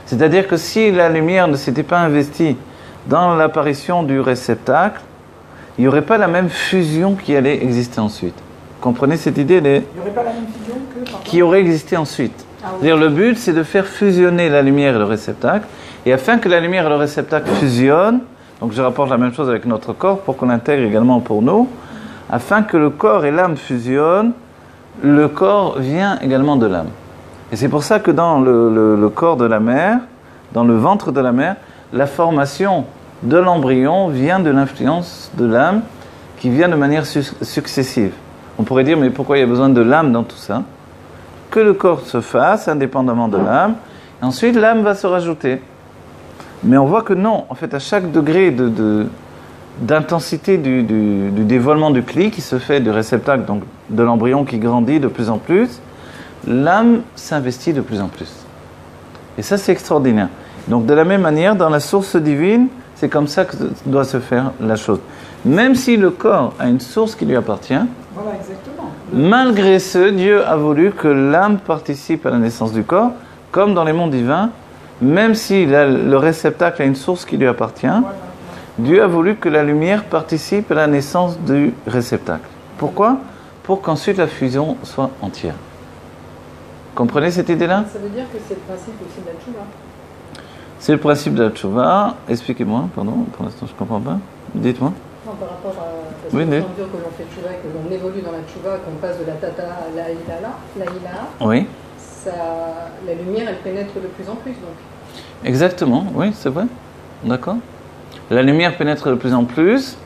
C'est-à-dire que si la lumière ne s'était pas investie dans l'apparition du réceptacle, il n'y aurait pas la même fusion qui allait exister ensuite. Vous comprenez cette idée? Il n'y aurait pas la même fusion qui aurait existé ensuite. Ah, oui. C'est-à-dire le but, c'est de faire fusionner la lumière et le réceptacle. Et afin que la lumière et le réceptacle fusionnent, donc je rapporte la même chose avec notre corps pour qu'on l'intègre également pour nous, afin que le corps et l'âme fusionnent, le corps vient également de l'âme. Et c'est pour ça que dans le corps de la mère, dans le ventre de la mère, la formation de l'embryon vient de l'influence de l'âme qui vient de manière successive. On pourrait dire, mais pourquoi il y a besoin de l'âme dans tout ça? Que le corps se fasse indépendamment de l'âme, et ensuite l'âme va se rajouter. Mais on voit que non, en fait, à chaque degré d'intensité du dévoilement du kli qui se fait du réceptacle, donc de l'embryon qui grandit de plus en plus, l'âme s'investit de plus en plus. Et ça, c'est extraordinaire. Donc, de la même manière, dans la source divine, c'est comme ça que doit se faire la chose. Même si le corps a une source qui lui appartient, voilà, exactement. Malgré ce, Dieu a voulu que l'âme participe à la naissance du corps, comme dans les mondes divins, même si le réceptacle a une source qui lui appartient, voilà. Dieu a voulu que la lumière participe à la naissance du réceptacle. Pourquoi? Pour qu'ensuite la fusion soit entière. Comprenez cette idée-là? Ça veut dire que c'est le principe aussi de la tchouva. C'est le principe de la tchouva. Expliquez-moi, pardon, pour l'instant je ne comprends pas. Dites-moi. Non, par rapport à Oui, la mesure que l'on fait tchouva et que l'on évolue dans la tchouva, qu'on passe de la tata à la ilaha, Oui. La lumière, elle pénètre de plus en plus. Donc. Exactement, oui, c'est vrai. D'accord. La lumière pénètre de plus en plus.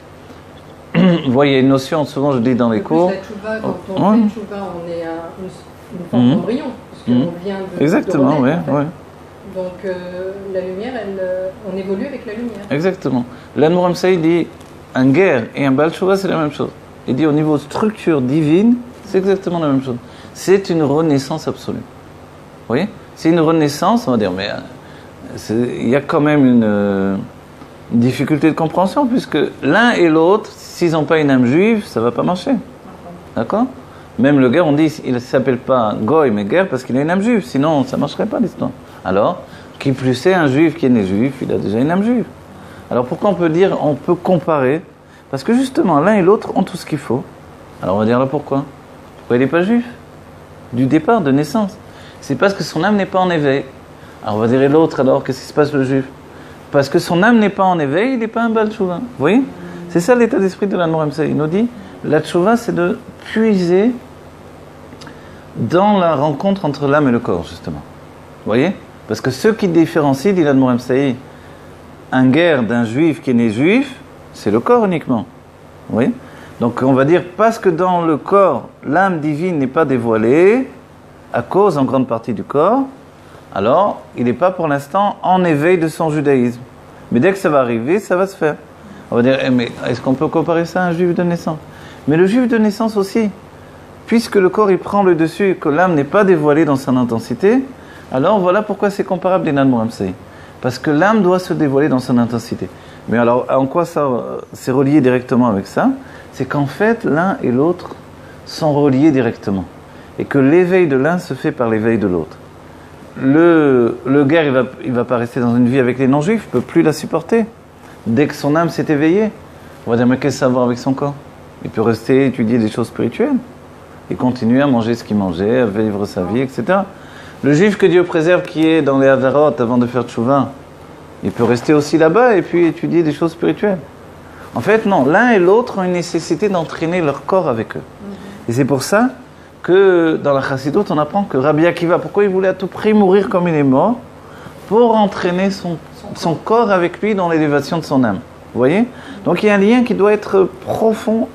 Vous voyez, il y a une notion, souvent je dis dans les cours. La tchouva, quand on fait tchouva, on est une forme d'embryon, puisqu'on vient de. Exactement, oui. En fait. Ouais. Donc la lumière, on évolue avec la lumière. Exactement. L'Admor Amsaï dit un guerre et un Baal Tchouva, c'est la même chose. Il dit au niveau structure divine, c'est exactement la même chose. C'est une renaissance absolue. Vous voyez? C'est une renaissance, on va dire, mais il y a quand même une difficulté de compréhension, puisque l'un et l'autre, s'ils n'ont pas une âme juive, ça ne va pas marcher. D'accord? Même le guerre, on dit, il ne s'appelle pas Goy, mais guerre parce qu'il a une âme juive, sinon ça ne marcherait pas l'histoire. Alors, qui plus est, un juif qui est né juif, il a déjà une âme juive. Alors pourquoi on peut dire, on peut comparer? Parce que justement, l'un et l'autre ont tout ce qu'il faut. Alors on va dire là pourquoi? Pourquoi il n'est pas juif? Du départ, de naissance. C'est parce que son âme n'est pas en éveil. Alors on va dire, et l'autre alors, qu'est-ce qui se passe le juif? Parce que son âme n'est pas en éveil, il n'est pas un Baal Tchouva. Vous voyez? C'est ça l'état d'esprit de l'Admor Amsaï. Il nous dit, la Tchouva, c'est de puiser dans la rencontre entre l'âme et le corps, justement. Vous voyez? Parce que ce qui différencie, dit l'Admor Amsaï, un guerre d'un juif qui est né juif, c'est le corps uniquement. Vous voyez? Donc on va dire, parce que dans le corps, l'âme divine n'est pas dévoilée, à cause en grande partie du corps, alors il n'est pas pour l'instant en éveil de son judaïsme. Mais dès que ça va arriver, ça va se faire. On va dire, mais est-ce qu'on peut comparer ça à un juif de naissance? Mais le juif de naissance aussi, puisque le corps il prend le dessus et que l'âme n'est pas dévoilée dans son intensité, alors voilà pourquoi c'est comparable des Admor Amsaï. Parce que l'âme doit se dévoiler dans son intensité. Mais alors, en quoi ça c'est relié directement avec ça? C'est qu'en fait, l'un et l'autre sont reliés directement. Et que l'éveil de l'un se fait par l'éveil de l'autre. Le guerre, il va pas rester dans une vie avec les non-juifs, il ne peut plus la supporter. Dès que son âme s'est éveillée, on va dire, mais qu'est-ce que ça a à voir avec son corps? Il peut rester étudier des choses spirituelles. Et continuer à manger ce qu'il mangeait, à vivre sa vie, etc. Le juif que Dieu préserve, qui est dans les Havarot avant de faire tchouva, il peut rester aussi là-bas et puis étudier des choses spirituelles. En fait, non, l'un et l'autre ont une nécessité d'entraîner leur corps avec eux. Et c'est pour ça que dans la Chassidoute, on apprend que Rabbi Akiva, pourquoi il voulait à tout prix mourir comme il est mort? Pour entraîner son corps avec lui dans l'élévation de son âme. Vous voyez? Donc il y a un lien qui doit être profond,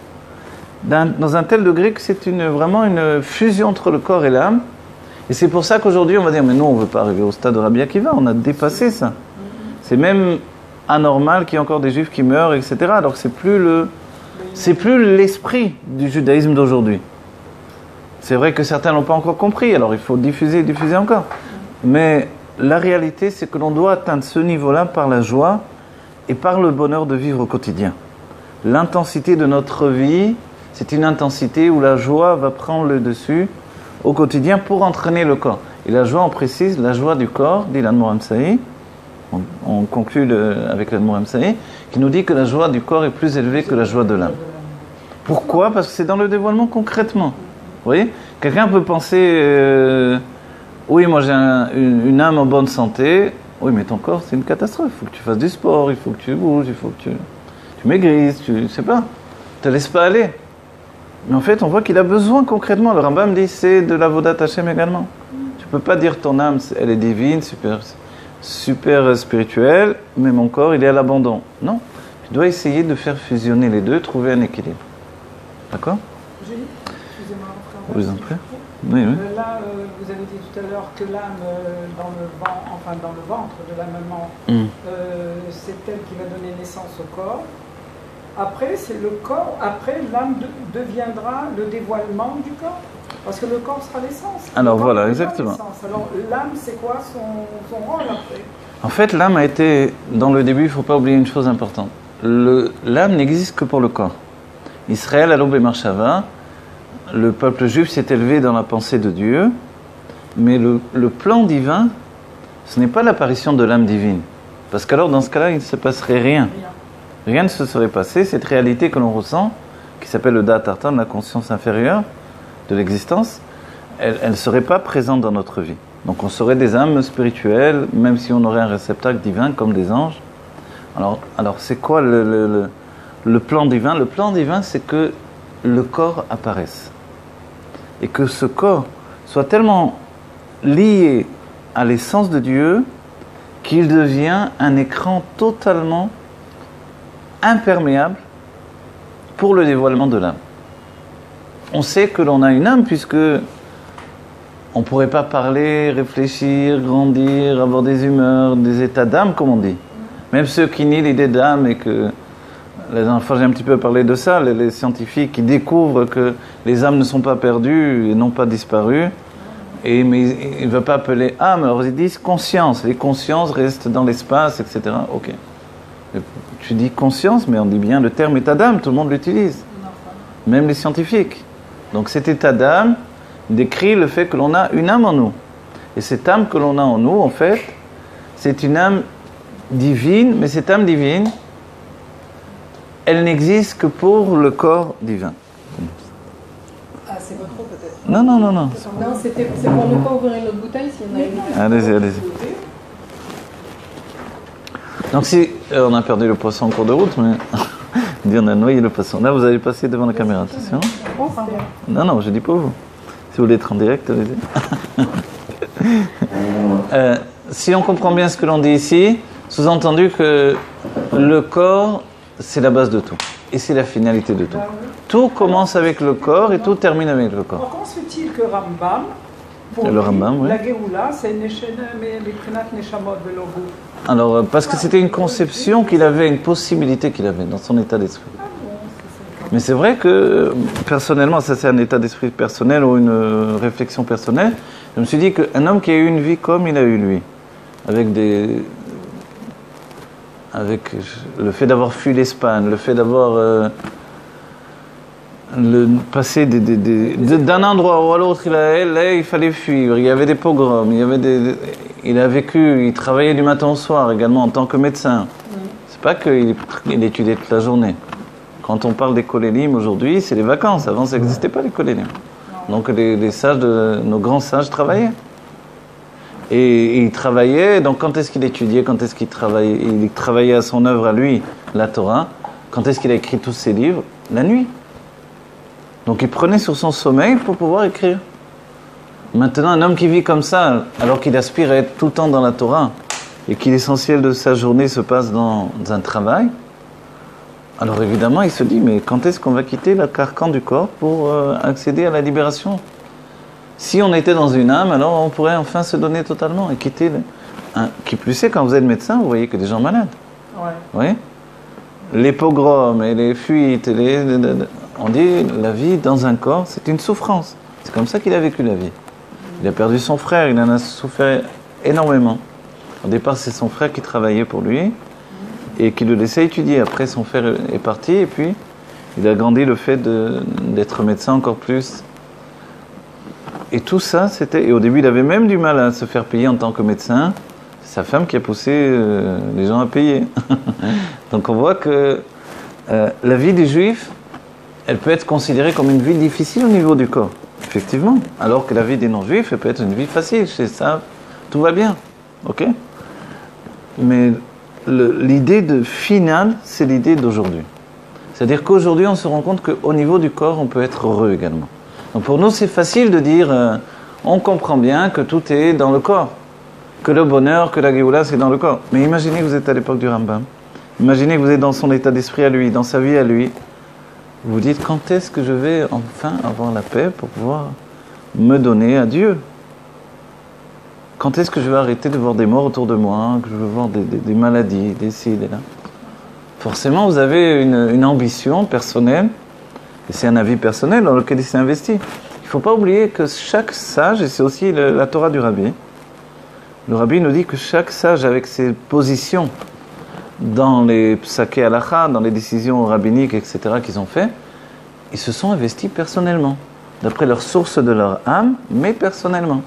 dans un tel degré que c'est vraiment une fusion entre le corps et l'âme. Et c'est pour ça qu'aujourd'hui, on va dire, mais non, on ne veut pas arriver au stade de Rabbi Akiva, on a dépassé ça. C'est même anormal qu'il y ait encore des juifs qui meurent, etc. Alors que c'est plus l'esprit du judaïsme d'aujourd'hui. C'est vrai que certains n'ont pas encore compris, alors il faut diffuser encore. Mais la réalité, c'est que l'on doit atteindre ce niveau-là par la joie et par le bonheur de vivre au quotidien. L'intensité de notre vie, c'est une intensité où la joie va prendre le dessus au quotidien pour entraîner le corps. Et la joie, on précise, la joie du corps, dit l'Admor Amsaï, on conclut avec l'Admor Amsaï, qui nous dit que la joie du corps est plus élevée que la joie de l'âme. Pourquoi? Parce que c'est dans le dévoilement concrètement. Vous voyez? Quelqu'un peut penser, oui, moi j'ai une âme en bonne santé, oui, mais ton corps c'est une catastrophe, il faut que tu fasses du sport, il faut que tu bouges, il faut que tu maigrisses, je sais pas, te laisse pas aller. Mais en fait, on voit qu'il a besoin concrètement. Le Rambam dit c'est de l'avodat Hashem également. Tu peux pas dire ton âme, elle est divine, super spirituelle, mais mon corps, il est à l'abandon. Non, tu dois essayer de faire fusionner les deux, trouver un équilibre. D'accord? Julie, excusez-moi, Vous en prie. Oui, oui. Là, vous avez dit tout à l'heure que l'âme dans le ventre de la maman, c'est elle qui va donner naissance au corps. Après, c'est le corps. Après, l'âme deviendra le dévoilement du corps. Parce que le corps sera l'essence. Alors voilà, exactement. Alors l'âme, c'est quoi son rôle après? En fait, l'âme a été, dans le début, il ne faut pas oublier une chose importante. L'âme n'existe que pour le corps. Israël, à l'Aube et Marshava, le peuple juif s'est élevé dans la pensée de Dieu, mais le plan divin, ce n'est pas l'apparition de l'âme divine. Parce qu'alors, dans ce cas-là, il ne se passerait rien. Rien ne se serait passé. Cette réalité que l'on ressent, qui s'appelle le Da'at Artan, la conscience inférieure de l'existence, elle ne serait pas présente dans notre vie. Donc on serait des âmes spirituelles, même si on aurait un réceptacle divin comme des anges. Alors c'est quoi le plan divin? Le plan divin, c'est que le corps apparaisse. Et que ce corps soit tellement lié à l'essence de Dieu qu'il devient un écran totalement imperméable pour le dévoilement de l'âme. On sait que l'on a une âme puisque on ne pourrait pas parler, réfléchir, grandir, avoir des humeurs, des états d'âme, comme on dit. Même ceux qui nient l'idée d'âme et que, la dernière fois j'ai un petit peu parlé de ça, les scientifiques qui découvrent que les âmes ne sont pas perdues et n'ont pas disparu, mais ils ne veulent pas appeler âme, alors ils disent conscience. Les consciences restent dans l'espace, etc. Ok. Tu dis conscience, mais on dit bien le terme état d'âme, tout le monde l'utilise. Même les scientifiques. Donc cet état d'âme décrit le fait que l'on a une âme en nous. Et cette âme que l'on a en nous, en fait, c'est une âme divine, mais cette âme divine, elle n'existe que pour le corps divin. Ah, c'est votre eau peut-être. Non. Non, c'est pour ne pas ouvrir une autre bouteille s'il y en a une. Allez-y. Donc si on a perdu le poisson en cours de route, mais on a noyé le poisson. Là, vous allez passer devant la caméra, attention. Non, je dis pas vous. Si vous voulez être en direct, allez-y. Si on comprend bien ce que l'on dit ici, sous-entendu que le corps, c'est la base de tout. Et c'est la finalité de tout. Tout commence avec le corps et tout termine avec le corps. Comment se fait-il que Rambam, pour le lui, Rambam, oui. la Géoula, c'est Meprinat Neshamot Velogu? Alors, parce que c'était une conception qu'il avait, une possibilité qu'il avait dans son état d'esprit. Mais c'est vrai que, personnellement, ça c'est un état d'esprit personnel ou une réflexion personnelle, je me suis dit qu'un homme qui a eu une vie comme il a eu lui, avec le fait d'avoir fui l'Espagne, le fait d'avoir passé d'un endroit à l'autre, il fallait fuir, il y avait des pogroms, il a vécu, il travaillait du matin au soir également en tant que médecin. C'est pas qu'il étudiait toute la journée. Quand on parle des kolélim aujourd'hui, c'est les vacances. Avant, ça n'existait pas les kolélim. Donc les sages, nos grands sages travaillaient. Et il travaillait, donc quand est-ce qu'il étudiait, quand est-ce qu'il travaillait? Il travaillait à son œuvre à lui, la Torah. Quand est-ce qu'il a écrit tous ses livres? La nuit. Donc il prenait sur son sommeil pour pouvoir écrire. Maintenant, un homme qui vit comme ça, alors qu'il aspire à être tout le temps dans la Torah, et que l'essentiel de sa journée se passe dans un travail, alors évidemment, il se dit, mais quand est-ce qu'on va quitter le carcan du corps pour accéder à la libération? Si on était dans une âme, alors on pourrait enfin se donner totalement et quitter qui plus est, quand vous êtes médecin, vous voyez que des gens malades. Ouais. Vous voyez? Les pogroms et les fuites, on dit la vie dans un corps, c'est une souffrance. C'est comme ça qu'il a vécu la vie. Il a perdu son frère, il en a souffert énormément. Au départ, c'est son frère qui travaillait pour lui et qui le laissait étudier. Après, son frère est parti et puis il a grandi le fait d'être médecin encore plus. Et tout ça, c'était... Et au début, il avait même du mal à se faire payer en tant que médecin. C'est sa femme qui a poussé les gens à payer. Donc on voit que la vie des Juifs, elle peut être considérée comme une vie difficile au niveau du corps. Effectivement. Alors que la vie des non-Juifs, elle peut être une vie facile. Chez ça, tout va bien. Ok? Mais l'idée finale, c'est l'idée d'aujourd'hui. C'est-à-dire qu'aujourd'hui, on se rend compte qu'au niveau du corps, on peut être heureux également. Donc pour nous, c'est facile de dire, on comprend bien que tout est dans le corps, que le bonheur, que la Géoula, c'est dans le corps. Mais imaginez que vous êtes à l'époque du Rambam, imaginez que vous êtes dans son état d'esprit à lui, dans sa vie à lui. Vous vous dites, quand est-ce que je vais enfin avoir la paix pour pouvoir me donner à Dieu? Quand est-ce que je vais arrêter de voir des morts autour de moi, que je vais voir des maladies, des ci, des là? Forcément, vous avez une ambition personnelle. Et c'est un avis personnel dans lequel il s'est investi. Il ne faut pas oublier que chaque sage, et c'est aussi la Torah du Rabbi, le Rabbi nous dit que chaque sage, avec ses positions dans les psakei halacha, dans les décisions rabbiniques, etc., qu'ils ont fait, ils se sont investis personnellement, d'après leur source de leur âme, mais personnellement.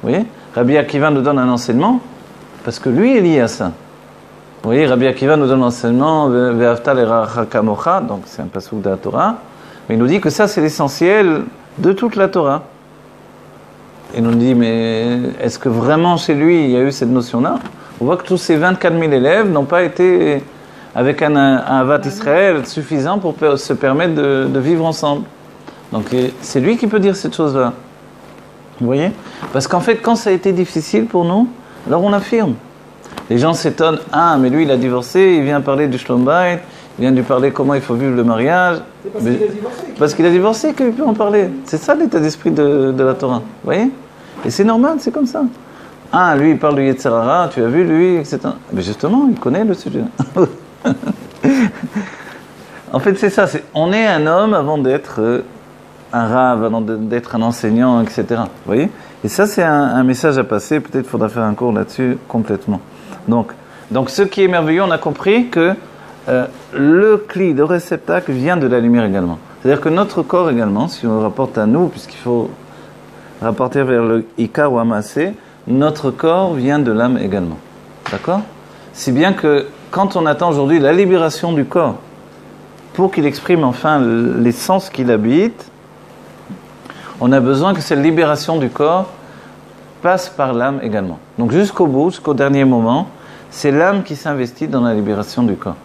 Vous voyez? Rabbi Akiva nous donne un enseignement, parce que lui est lié à ça. Vous voyez, Rabbi Akiva nous donne l'enseignement Ve'afta l'eracha kamocha, donc c'est un passouk de la Torah, mais il nous dit que ça c'est l'essentiel de toute la Torah. il nous dit, mais est-ce que vraiment chez lui, il y a eu cette notion-là? On voit que tous ces 24 000 élèves n'ont pas été avec un Avat Israël suffisant pour se permettre de vivre ensemble. Donc c'est lui qui peut dire cette chose-là. Vous voyez? Parce qu'en fait, quand ça a été difficile pour nous, alors on affirme. Les gens s'étonnent, ah, mais lui il a divorcé, il vient parler du Shlom Bayit, il vient de lui parler comment il faut vivre le mariage. C'est parce qu'il a divorcé. Parce qu'il a divorcé qu'il peut en parler. C'est ça l'état d'esprit de la Torah. Vous voyez? Et c'est normal, c'est comme ça. Ah, lui il parle du Yetzer Hara, tu as vu lui, etc. Mais justement, il connaît le sujet. En fait, c'est ça. On est un homme avant d'être un rave, avant d'être un enseignant, etc. Vous voyez? Et ça, c'est un message à passer. Peut-être qu'il faudra faire un cours là-dessus complètement. Donc, ce qui est merveilleux, on a compris que le cli, le réceptacle, vient de la lumière également. C'est-à-dire que notre corps également, si on le rapporte à nous, puisqu'il faut rapporter vers le Ikar ou Amassé, notre corps vient de l'âme également. D'accord? Si bien que quand on attend aujourd'hui la libération du corps, pour qu'il exprime enfin les sens qu'il habite, on a besoin que cette libération du corps passe par l'âme également. Donc jusqu'au bout, jusqu'au dernier moment, c'est l'âme qui s'investit dans la libération du corps.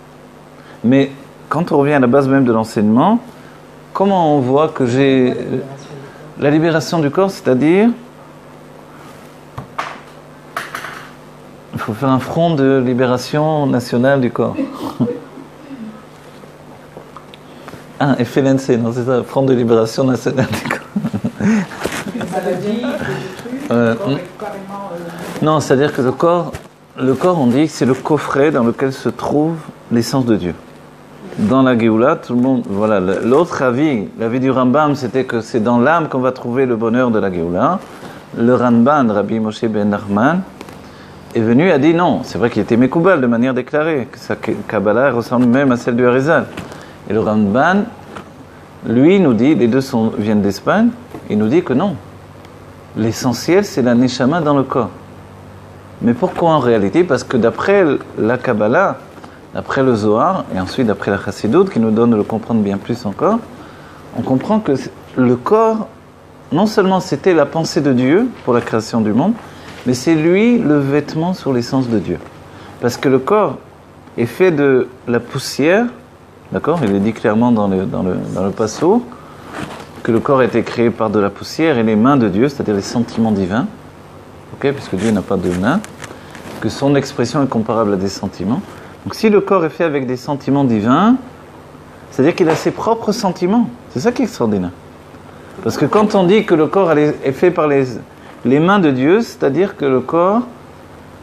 Mais quand on revient à la base même de l'enseignement, comment on voit que j'ai la libération du corps, c'est-à-dire il faut faire un front de libération nationale du corps. Ah, FLNC, non, c'est ça, front de libération nationale du corps. Des maladies, des trucs, le corps est carrément... Non, c'est-à-dire que le corps, on dit que c'est le coffret dans lequel se trouve l'essence de Dieu. Dans la Géoula, tout le monde... Voilà, l'autre avis, l'avis du Rambam, c'était que c'est dans l'âme qu'on va trouver le bonheur de la Géoula. Le Ramban, Rabbi Moshe ben Nachman, est venu et a dit non. C'est vrai qu'il était Mekoubal de manière déclarée, que sa Kabbalah ressemble même à celle du Harizal. Et le Ramban, lui, nous dit, les deux viennent d'Espagne, il nous dit que non. L'essentiel, c'est la Neshama dans le corps. Mais pourquoi en réalité? Parce que d'après la Kabbalah, d'après le Zohar, et ensuite d'après la Chassidoute, qui nous donne de le comprendre bien plus encore, on comprend que le corps, non seulement c'était la pensée de Dieu pour la création du monde, mais c'est lui le vêtement sur l'essence de Dieu. Parce que le corps est fait de la poussière, d'accord? Il est dit clairement dans le Passo que le corps a été créé par de la poussière et les mains de Dieu, c'est-à-dire les sentiments divins, ok? Puisque Dieu n'a pas de mains, que son expression est comparable à des sentiments. Donc si le corps est fait avec des sentiments divins, c'est-à-dire qu'il a ses propres sentiments. C'est ça qui est extraordinaire. Parce que quand on dit que le corps est fait par les mains de Dieu, c'est-à-dire que le corps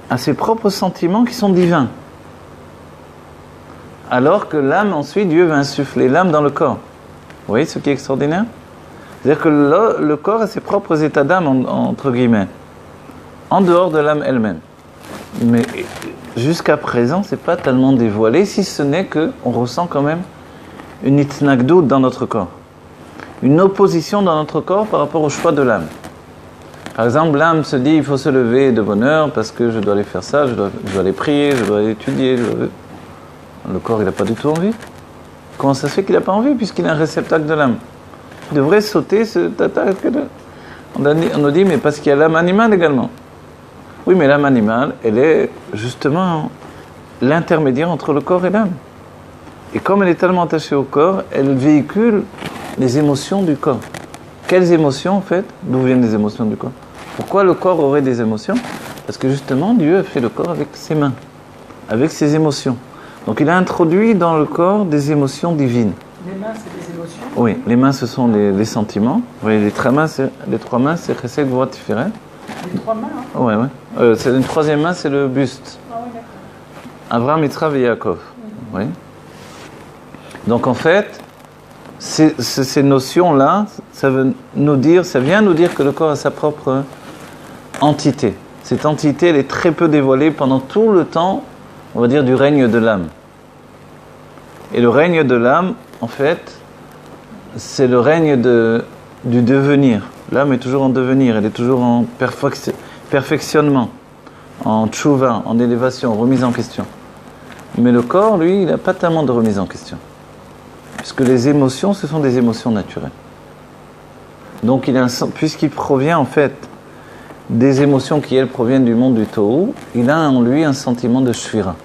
a ses propres sentiments qui sont divins. Alors que l'âme, ensuite, Dieu va insuffler l'âme dans le corps. Vous voyez ce qui est extraordinaire? C'est-à-dire que le corps a ses propres états d'âme, entre guillemets, en dehors de l'âme elle-même. Mais jusqu'à présent, c'est pas tellement dévoilé, si ce n'est qu'on ressent quand même une itnagdout dans notre corps. Une opposition dans notre corps par rapport au choix de l'âme. Par exemple, l'âme se dit, il faut se lever de bonne heure parce que je dois aller faire ça, je dois aller prier, je dois aller étudier. Le corps, il n'a pas du tout envie. Comment ça se fait qu'il n'a pas envie puisqu'il est un réceptacle de l'âme? Il devrait sauter ce tata. On nous dit, mais parce qu'il y a l'âme animale également. Oui, mais l'âme animale, elle est justement l'intermédiaire entre le corps et l'âme. Et comme elle est tellement attachée au corps, elle véhicule les émotions du corps. Quelles émotions, en fait? D'où viennent les émotions du corps? Pourquoi le corps aurait des émotions? Parce que justement, Dieu a fait le corps avec ses mains, avec ses émotions. Donc il a introduit dans le corps des émotions divines. Les mains, c'est des émotions? Oui, les mains, ce sont les sentiments. Vous voyez, les trois mains, c'est Chesed, Gvura, Tiferet. Les trois mains, hein? Oui, oui. C'est une troisième main, c'est le buste. Ah oui, d'accord. Abraham, Yitzhak et Yaakov. Oui. Donc en fait, ces notions-là, ça vient nous dire que le corps a sa propre entité. Cette entité, elle est très peu dévoilée pendant tout le temps, on va dire, du règne de l'âme. Et le règne de l'âme, en fait, c'est le règne du devenir. L'âme est toujours en devenir, elle est toujours en perfectionnement, en tchouva, en élévation, remise en question. Mais le corps, lui, il n'a pas tellement de remise en question. Puisque les émotions, ce sont des émotions naturelles. Donc, puisqu'il provient, en fait, des émotions qui, elles, proviennent du monde du Tohu, il a en lui un sentiment de shvira.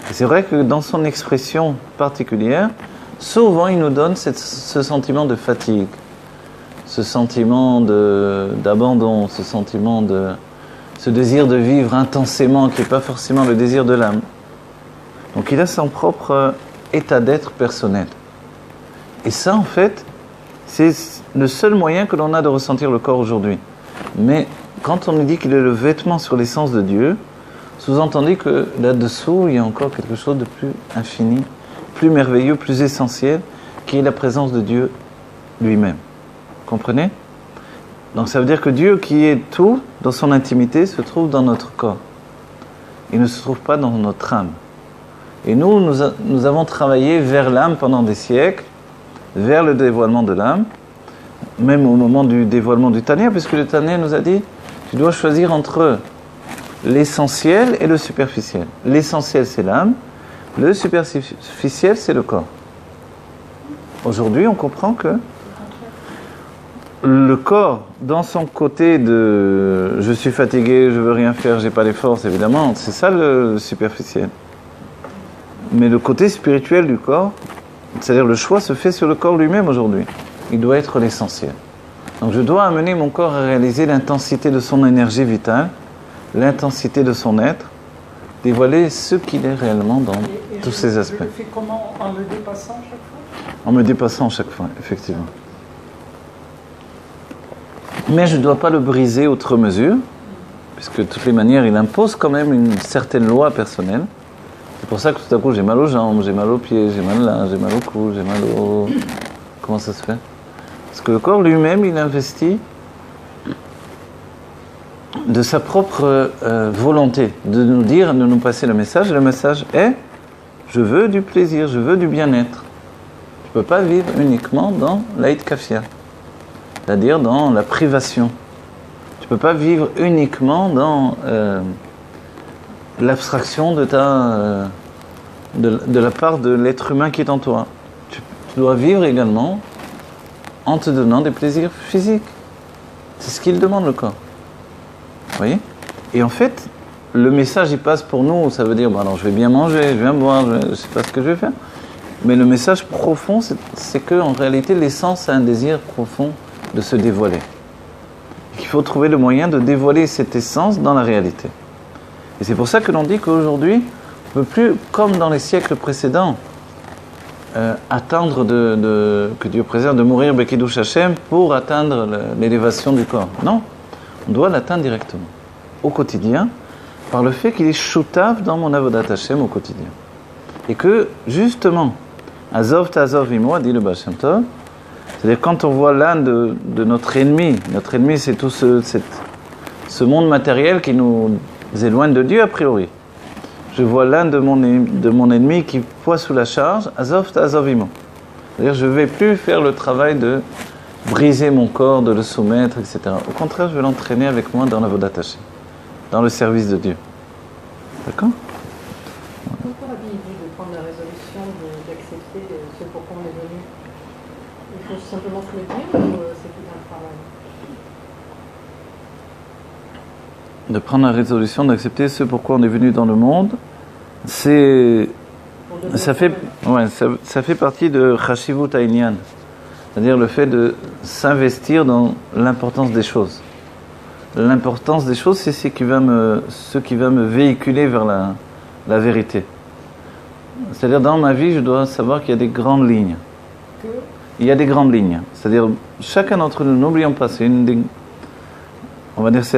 Et c'est vrai que dans son expression particulière, souvent il nous donne ce sentiment de fatigue, ce sentiment d'abandon, ce désir de vivre intensément, qui n'est pas forcément le désir de l'âme. Donc il a son propre état d'être personnel. Et ça, en fait, c'est le seul moyen que l'on a de ressentir le corps aujourd'hui. Mais quand on nous dit qu'il est le vêtement sur l'essence de Dieu, sous-entendu que là-dessous, il y a encore quelque chose de plus infini, plus merveilleux, plus essentiel, qui est la présence de Dieu lui-même. Comprenez ? Donc ça veut dire que Dieu, qui est tout, dans son intimité, se trouve dans notre corps. Il ne se trouve pas dans notre âme. Et nous avons travaillé vers l'âme pendant des siècles, vers le dévoilement de l'âme, même au moment du dévoilement du Tanya, puisque le Tanya nous a dit, tu dois choisir entre l'essentiel et le superficiel. L'essentiel, c'est l'âme, le superficiel, c'est le corps. Aujourd'hui, on comprend que le corps, dans son côté de « je suis fatigué, je veux rien faire, j'ai pas les forces », évidemment, c'est ça le superficiel. Mais le côté spirituel du corps, c'est-à-dire le choix se fait sur le corps lui-même aujourd'hui. Il doit être l'essentiel. Donc je dois amener mon corps à réaliser l'intensité de son énergie vitale, l'intensité de son être, dévoiler ce qu'il est réellement dans tous ses aspects. Je le fais comment? En me dépassant chaque fois? En me dépassant chaque fois, effectivement. Mais je ne dois pas le briser outre mesure, puisque de toutes les manières, il impose quand même une certaine loi personnelle. C'est pour ça que tout à coup, j'ai mal aux jambes, j'ai mal aux pieds, j'ai mal là, j'ai mal au cou, j'ai mal au... Comment ça se fait? Parce que le corps lui-même, il investit de sa propre volonté de nous dire, de nous passer le message. Et le message est, je veux du plaisir, je veux du bien-être. Tu ne peux pas vivre uniquement dans l'aïd-kafia, c'est-à-dire dans la privation. Tu ne peux pas vivre uniquement dans l'abstraction de la part de l'être humain qui est en toi. Tu dois vivre également en te donnant des plaisirs physiques. C'est ce qu'il demande, le corps. Vous voyez? Et en fait, le message, il passe pour nous, ça veut dire, bon, alors je vais bien manger, je vais bien boire, je ne sais pas ce que je vais faire. Mais le message profond, c'est qu'en réalité, l'essence a un désir profond de se dévoiler. Et qu'il faut trouver le moyen de dévoiler cette essence dans la réalité. Et c'est pour ça que l'on dit qu'aujourd'hui, on ne peut plus, comme dans les siècles précédents, attendre que Dieu préserve de mourir Bekidush Hashem pour atteindre l'élévation du corps. Non, on doit l'atteindre directement, au quotidien, par le fait qu'il est shutav dans mon avodat Hashem au quotidien. Et que, justement, Azov ta'azov imo, a dit le Baal Shem Tov, c'est-à-dire quand on voit l'un de notre ennemi c'est tout ce monde matériel qui nous éloigne de Dieu a priori. Je vois l'un de mon ennemi qui poids sous la charge, Azov ta'azov imo. C'est-à-dire je ne vais plus faire le travail de briser mon corps, de le soumettre, etc. Au contraire, je vais l'entraîner avec moi dans l'avodat Hashem, dans le service de Dieu. D'accord? Pourquoi Rabbi dit de prendre la résolution d'accepter ce pourquoi on est venu? Il faut simplement se le dire ou c'est tout un travail? De prendre la résolution d'accepter ce pourquoi on est venu dans le monde, ça fait partie de Chashivut Ha'inyan, c'est-à-dire le fait de s'investir dans l'importance des choses. L'importance des choses, c'est ce qui va me véhiculer vers la vérité. C'est-à-dire dans ma vie, je dois savoir qu'il y a des grandes lignes. Il y a des grandes lignes. C'est-à-dire chacun d'entre nous, n'oublions pas, c'est un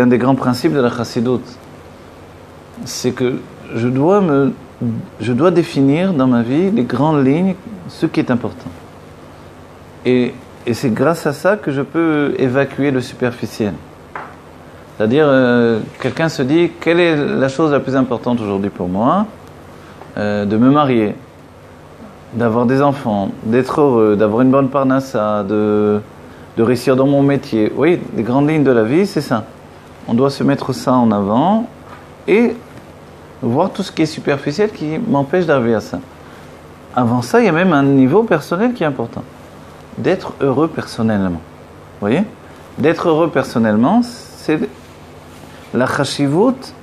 des grands principes de la Chassidut. C'est que je dois définir dans ma vie les grandes lignes, ce qui est important. Et c'est grâce à ça que je peux évacuer le superficiel. C'est-à-dire, quelqu'un se dit, quelle est la chose la plus importante aujourd'hui pour moi? De me marier, d'avoir des enfants, d'être heureux, d'avoir une bonne parnassa, de réussir dans mon métier. Oui, les grandes lignes de la vie, c'est ça. On doit se mettre ça en avant et voir tout ce qui est superficiel qui m'empêche d'arriver à ça. Avant ça, il y a même un niveau personnel qui est important. D'être heureux personnellement. Vous voyez? D'être heureux personnellement, c'est la chashivut,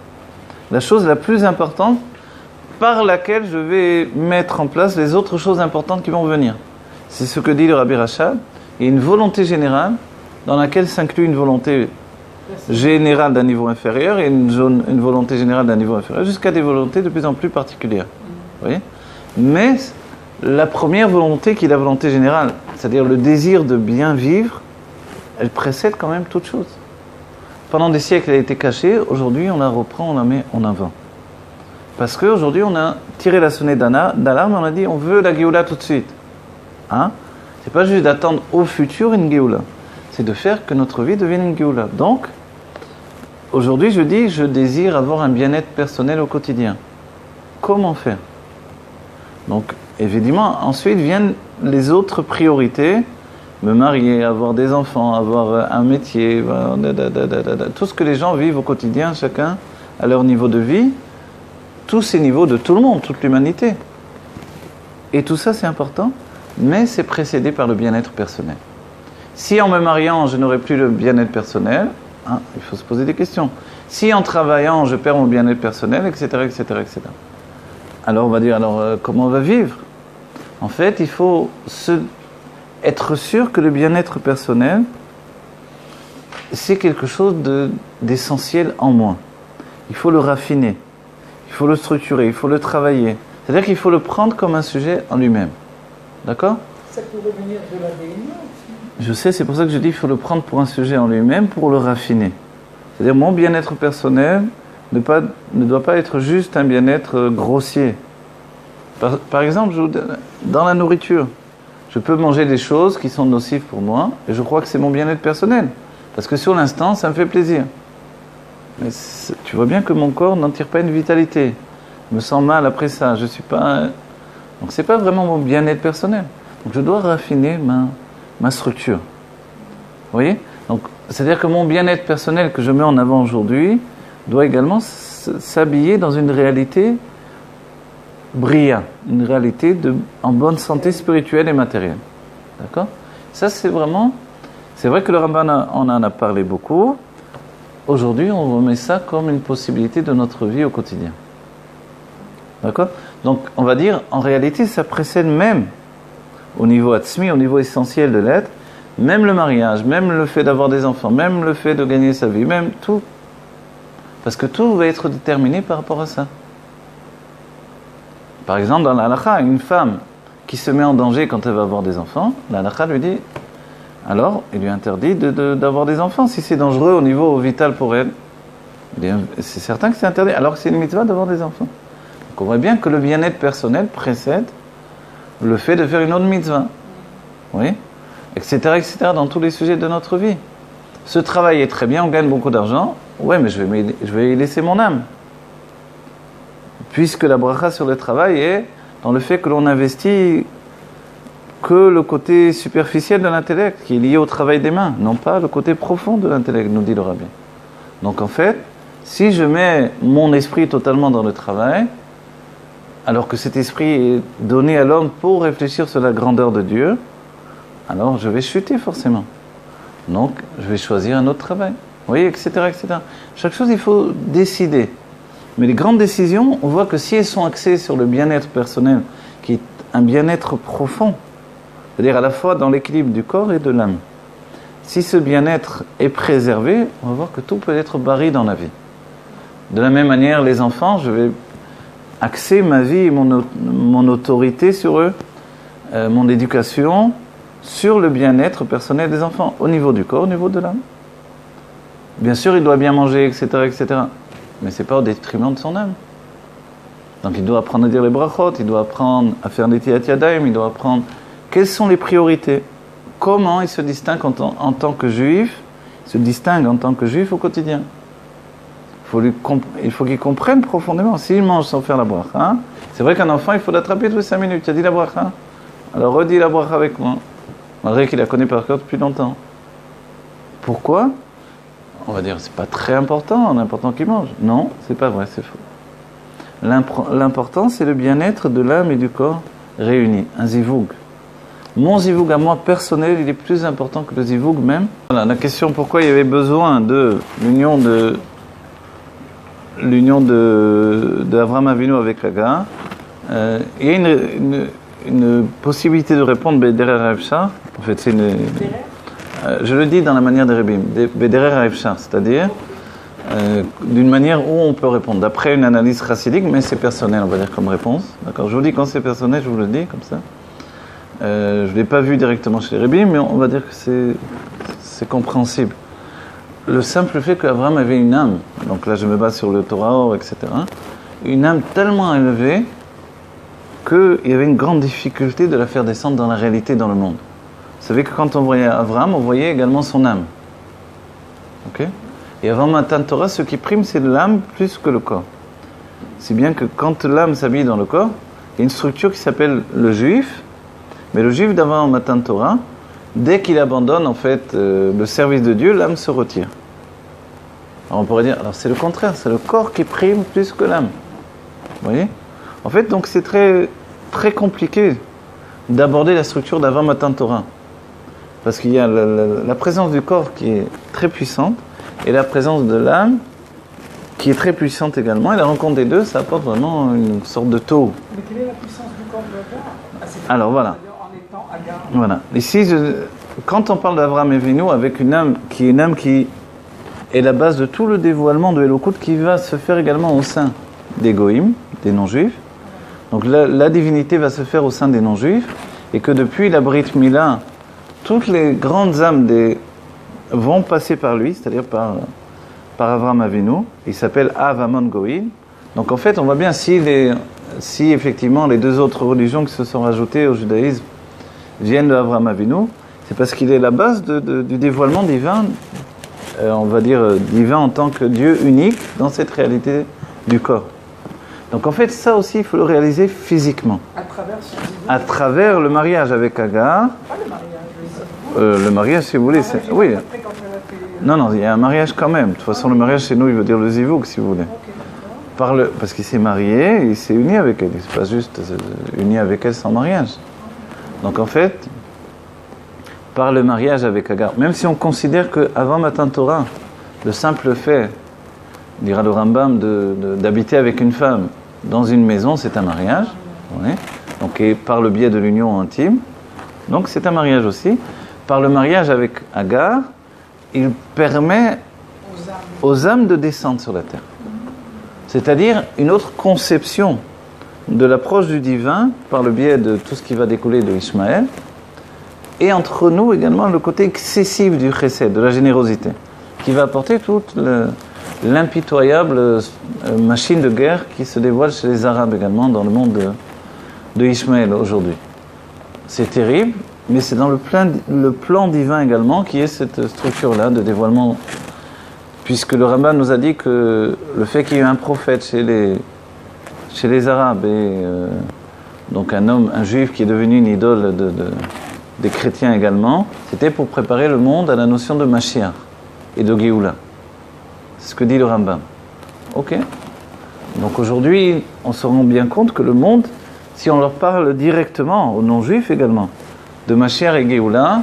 la chose la plus importante par laquelle je vais mettre en place les autres choses importantes qui vont venir. C'est ce que dit le Rabbi Rachad. Il y a une volonté générale dans laquelle s'inclut une volonté générale d'un niveau inférieur et une volonté générale d'un niveau inférieur, jusqu'à des volontés de plus en plus particulières. Vous voyez ? Mais la première volonté qui est la volonté générale, c'est-à-dire le désir de bien vivre, elle précède quand même toute chose. Pendant des siècles, elle a été cachée. Aujourd'hui, on la reprend, on la met en avant. Parce qu'aujourd'hui, on a tiré la sonnette d'alarme et on a dit on veut la Géoula tout de suite. Hein? C'est pas juste d'attendre au futur une Géoula. C'est de faire que notre vie devienne une Géoula. Donc, aujourd'hui, je dis je désire avoir un bien-être personnel au quotidien. Comment faire? Donc, évidemment, ensuite viennent les autres priorités. Me marier, avoir des enfants, avoir un métier, tout ce que les gens vivent au quotidien, chacun à leur niveau de vie, tous ces niveaux de tout le monde, toute l'humanité. Et tout ça, c'est important, mais c'est précédé par le bien-être personnel. Si en me mariant, je n'aurai plus le bien-être personnel, hein, il faut se poser des questions. Si en travaillant, je perds mon bien-être personnel, etc., etc., etc. Alors on va dire, comment on va vivre? En fait, il faut être sûr que le bien-être personnel, c'est quelque chose d'essentiel en moi. Il faut le raffiner, il faut le structurer, il faut le travailler. C'est-à-dire qu'il faut le prendre comme un sujet en lui-même. D'accord? Ça pourrait venir de l'ADN aussi. Je sais, c'est pour ça que je dis qu'il faut le prendre pour un sujet en lui-même, pour le raffiner. C'est-à-dire mon bien-être personnel ne doit pas être juste un bien-être grossier. Par exemple, dans la nourriture, je peux manger des choses qui sont nocives pour moi et je crois que c'est mon bien-être personnel. Parce que sur l'instant, ça me fait plaisir. Mais tu vois bien que mon corps n'en tire pas une vitalité. Je me sens mal après ça. Je suis pas... Donc c'est pas vraiment mon bien-être personnel. Donc je dois raffiner ma structure. Vous voyez? Donc c'est-à-dire que mon bien-être personnel que je mets en avant aujourd'hui doit également s'habiller dans une réalité bria, une réalité en bonne santé spirituelle et matérielle. D'accord? Ça, c'est vrai que le Ramban en a parlé beaucoup. Aujourd'hui, on remet ça comme une possibilité de notre vie au quotidien. D'accord? Donc, on va dire, en réalité, ça précède même, au niveau atzmi, au niveau essentiel de l'être, même le mariage, même le fait d'avoir des enfants, même le fait de gagner sa vie, même tout. Parce que tout va être déterminé par rapport à ça. Par exemple, dans la halakha, une femme qui se met en danger quand elle va avoir des enfants, la halakha lui dit, alors, il lui interdit d'avoir des enfants si c'est dangereux au niveau vital pour elle. C'est certain que c'est interdit, alors que c'est une mitzvah d'avoir des enfants. Donc on voit bien que le bien-être personnel précède le fait de faire une autre mitzvah. Oui, etc., etc., dans tous les sujets de notre vie. Ce travail est très bien, on gagne beaucoup d'argent. Ouais, mais je vais y laisser mon âme. Puisque la bracha sur le travail est dans le fait que l'on investit que le côté superficiel de l'intellect, qui est lié au travail des mains, non pas le côté profond de l'intellect, nous dit le Rabbi. Donc en fait, si je mets mon esprit totalement dans le travail, alors que cet esprit est donné à l'homme pour réfléchir sur la grandeur de Dieu, alors je vais chuter forcément. Donc je vais choisir un autre travail. Vous voyez, etc., etc. Chaque chose, il faut décider. Mais les grandes décisions, on voit que si elles sont axées sur le bien-être personnel, qui est un bien-être profond, c'est-à-dire à la fois dans l'équilibre du corps et de l'âme, si ce bien-être est préservé, on va voir que tout peut être barré dans la vie. De la même manière, les enfants, je vais axer ma vie et mon autorité sur eux, mon éducation, sur le bien-être personnel des enfants, au niveau du corps, au niveau de l'âme. Bien sûr, il doit bien manger, etc., etc., mais ce n'est pas au détriment de son âme. Donc il doit apprendre à dire les brachot, il doit apprendre à faire des tiyat yadayim, il doit apprendre quelles sont les priorités, comment il se distingue en tant que juif, au quotidien. Il faut qu'il comprenne profondément. S'il mange sans faire la bracha, c'est vrai qu'un enfant, il faut l'attraper tous les 5 minutes. Tu as dit la bracha? Alors redis la bracha avec moi, malgré qu'il la connaît par cœur depuis longtemps. Pourquoi? On va dire, c'est pas très important, l'important qu'il mange. Non, c'est pas vrai, c'est faux. L'important, c'est le bien-être de l'âme et du corps réunis, un zivoug. Mon zivoug à moi personnel, il est plus important que le zivoug même. Voilà, la question pourquoi il y avait besoin de l'union l'union d'Avraham Avinu avec Agar, il y a une possibilité de répondre Bederer Haefshar. En fait, c'est je le dis dans la manière des Rebim, Bederer Haefshar, c'est-à-dire d'une manière où on peut répondre. D'après une analyse chassidique, mais c'est personnel, on va dire, comme réponse. D'accord ? Je vous dis quand c'est personnel, je vous le dis comme ça. Je ne l'ai pas vu directement chez les Rebim, mais on va dire que c'est compréhensible. Le simple fait qu'Avraham avait une âme, donc là je me base sur le Torah, etc., une âme tellement élevée qu'il y avait une grande difficulté de la faire descendre dans la réalité, dans le monde. Vous savez que quand on voyait Avraham, on voyait également son âme. Ok ? Et avant Matan Torah, ce qui prime, c'est l'âme plus que le corps. Si bien que quand l'âme s'habille dans le corps, il y a une structure qui s'appelle le juif, mais le juif d'avant Matan Torah, dès qu'il abandonne en fait le service de Dieu, l'âme se retire. Alors on pourrait dire, alors c'est le contraire, c'est le corps qui prime plus que l'âme. Vous voyez ? En fait, donc c'est très, très compliqué d'aborder la structure d'avant Matan Torah. Parce qu'il y a la présence du corps qui est très puissante et la présence de l'âme qui est très puissante également. Et la rencontre des deux, ça apporte vraiment une sorte de taux. Mais quelle est la puissance du corps de Agar ? Alors voilà. En étant Agar. Voilà. Ici, quand on parle d'Avraham Avinu avec une âme qui est la base de tout le dévoilement de Elokut qui va se faire également au sein des Goïm, des non-juifs. Donc la divinité va se faire au sein des non-juifs et que depuis la Brit Mila, toutes les grandes âmes vont passer par lui, c'est-à-dire par Avraham Avinu. Il s'appelle Avamon Goïm. Donc en fait, on voit bien si effectivement les deux autres religions qui se sont rajoutées au judaïsme viennent de Avraham Avinu, c'est parce qu'il est la base du dévoilement divin, on va dire divin en tant que Dieu unique dans cette réalité du corps. Donc en fait, ça aussi, il faut le réaliser physiquement. À travers le mariage avec Agar. Pas le mariage, le mariage, si vous voulez, c'est... Oui. Non, il y a un mariage quand même. De toute façon, le mariage chez nous, il veut dire le zivouk, si vous voulez. Parce qu'il s'est marié, il s'est uni avec elle. Il ne s'est pas juste uni avec elle sans mariage. Donc en fait, par le mariage avec Agar, même si on considère qu'avant Matan Torah, le simple fait, dira le Rambam, d'habiter avec une femme dans une maison, c'est un mariage. Oui. Donc, et par le biais de l'union intime, donc c'est un mariage aussi. Par le mariage avec Agar, il permet aux âmes de descendre sur la terre. C'est-à-dire une autre conception de l'approche du divin par le biais de tout ce qui va découler de Ishmaël, et entre nous également le côté excessif du chesed, de la générosité, qui va apporter toute l'impitoyable machine de guerre qui se dévoile chez les Arabes également dans le monde de Ishmaël aujourd'hui. C'est terrible, mais c'est dans le plan divin également qui est cette structure-là de dévoilement, puisque le Rambam nous a dit que le fait qu'il y ait un prophète chez les Arabes et donc un juif qui est devenu une idole des chrétiens également, c'était pour préparer le monde à la notion de Mashiach et de Géoula. C'est ce que dit le Rambam. Ok. Donc aujourd'hui, on se rend bien compte que le monde, si on leur parle directement, aux non-juifs également, de Mashiach et Géoula,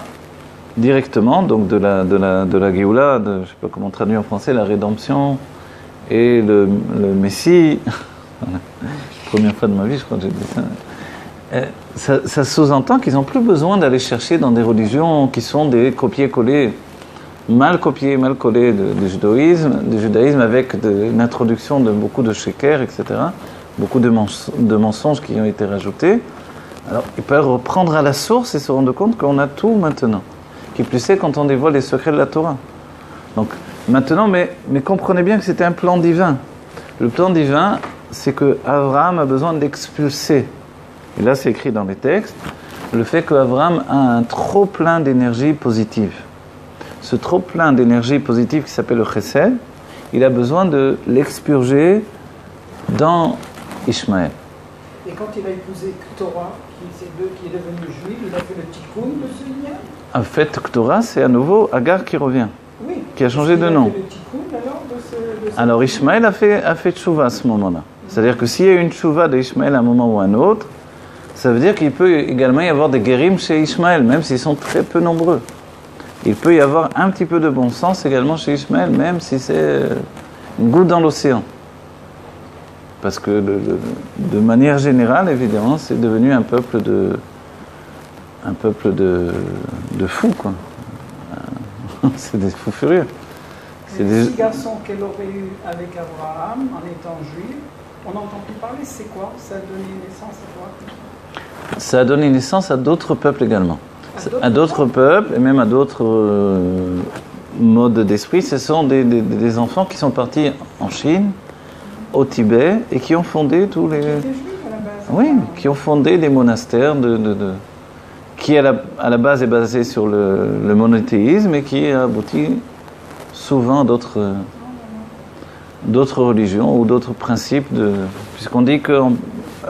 directement, donc de la Géoula, je ne sais pas comment traduire en français, la rédemption et le Messie. Première fois de ma vie, je crois que j'ai dit ça. Ça sous-entend qu'ils n'ont plus besoin d'aller chercher dans des religions qui sont des copier-coller, mal copié, mal collé du judaïsme avec une introduction de beaucoup de sheker, etc. Beaucoup de mensonges qui ont été rajoutés. Alors, ils peuvent reprendre à la source et se rendre compte qu'on a tout maintenant. Qui plus est quand on dévoile les secrets de la Torah. Donc, maintenant, mais comprenez bien que c'était un plan divin. Le plan divin, c'est que Abraham a besoin d'expulser. Et là, c'est écrit dans les textes, le fait qu'Abraham a un trop plein d'énergie positive. Ce trop plein d'énergie positive qui s'appelle le chesed, il a besoin de l'expurger dans Ishmaël. Et quand il a épousé Ktora, qui est devenu juif, il a fait le tikkun de ce lien. En fait, Ktora, c'est à nouveau Agar qui revient, oui, qui a changé de nom. Il a fait le tikkun alors de ce Alors Ishmaël a fait tchouva à ce moment-là. C'est-à-dire que s'il y a une tchouva d'Ishmaël à un moment ou à un autre, ça veut dire qu'il peut également y avoir des guérim chez Ishmaël, même s'ils sont très peu nombreux. Il peut y avoir un petit peu de bon sens également chez Ishmaël, même si c'est une goutte dans l'océan. Parce que de manière générale, évidemment, c'est devenu un peuple de fous, quoi. C'est des fous furieux. Les des 6 garçons qu'elle aurait eu avec Abraham en étant juive, on n'entend plus parler, c'est quoi? Ça a donné naissance à quoi? Ça a donné naissance à d'autres peuples également. À d'autres peuples et même à d'autres modes d'esprit. Ce sont des enfants qui sont partis en Chine, au Tibet, et qui ont fondé tous les... Qui étaient juifs à la base. Oui, qui ont fondé des monastères qui à la base est basé sur le monothéisme et qui a abouti souvent à d'autres religions ou d'autres principes. Puisqu'on dit que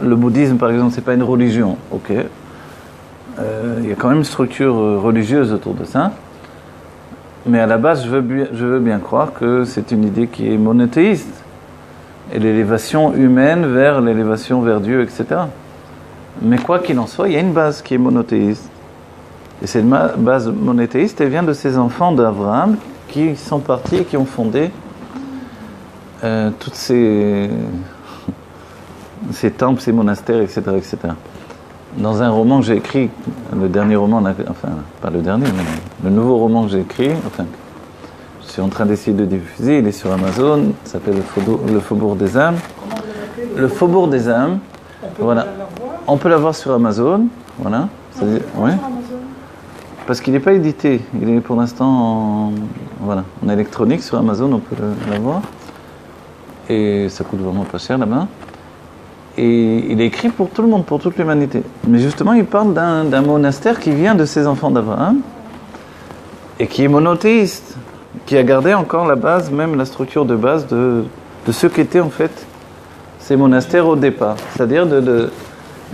le bouddhisme, par exemple, c'est pas une religion, ok. Il y a quand même une structure religieuse autour de ça. Mais à la base, je veux bien croire que c'est une idée qui est monothéiste. Et l'élévation humaine vers l'élévation vers Dieu, etc. Mais quoi qu'il en soit, il y a une base qui est monothéiste. Et cette base monothéiste, elle vient de ces enfants d'Abraham qui sont partis et qui ont fondé toutes ces temples, ces monastères, etc., etc. Dans un roman que j'ai écrit, le dernier roman, enfin, pas le dernier, mais le nouveau roman que j'ai écrit, enfin, je suis en train d'essayer de diffuser, il est sur Amazon, il s'appelle Le Faubourg des âmes. Comment vous l'appelez? Le Faubourg des âmes. On peut Voilà. l'avoir? On peut l'avoir sur Amazon, voilà. C'est-à-dire, ouais. Sur Amazon? Parce qu'il n'est pas édité, il est pour l'instant en électronique sur Amazon, on peut l'avoir. Et ça coûte vraiment pas cher là-bas. Et il est écrit pour tout le monde, pour toute l'humanité. Mais justement, il parle d'un monastère qui vient de ces enfants d'Abraham et qui est monothéiste, qui a gardé encore la base, même la structure de base de ce qu'étaient en fait ces monastères au départ. C'est-à-dire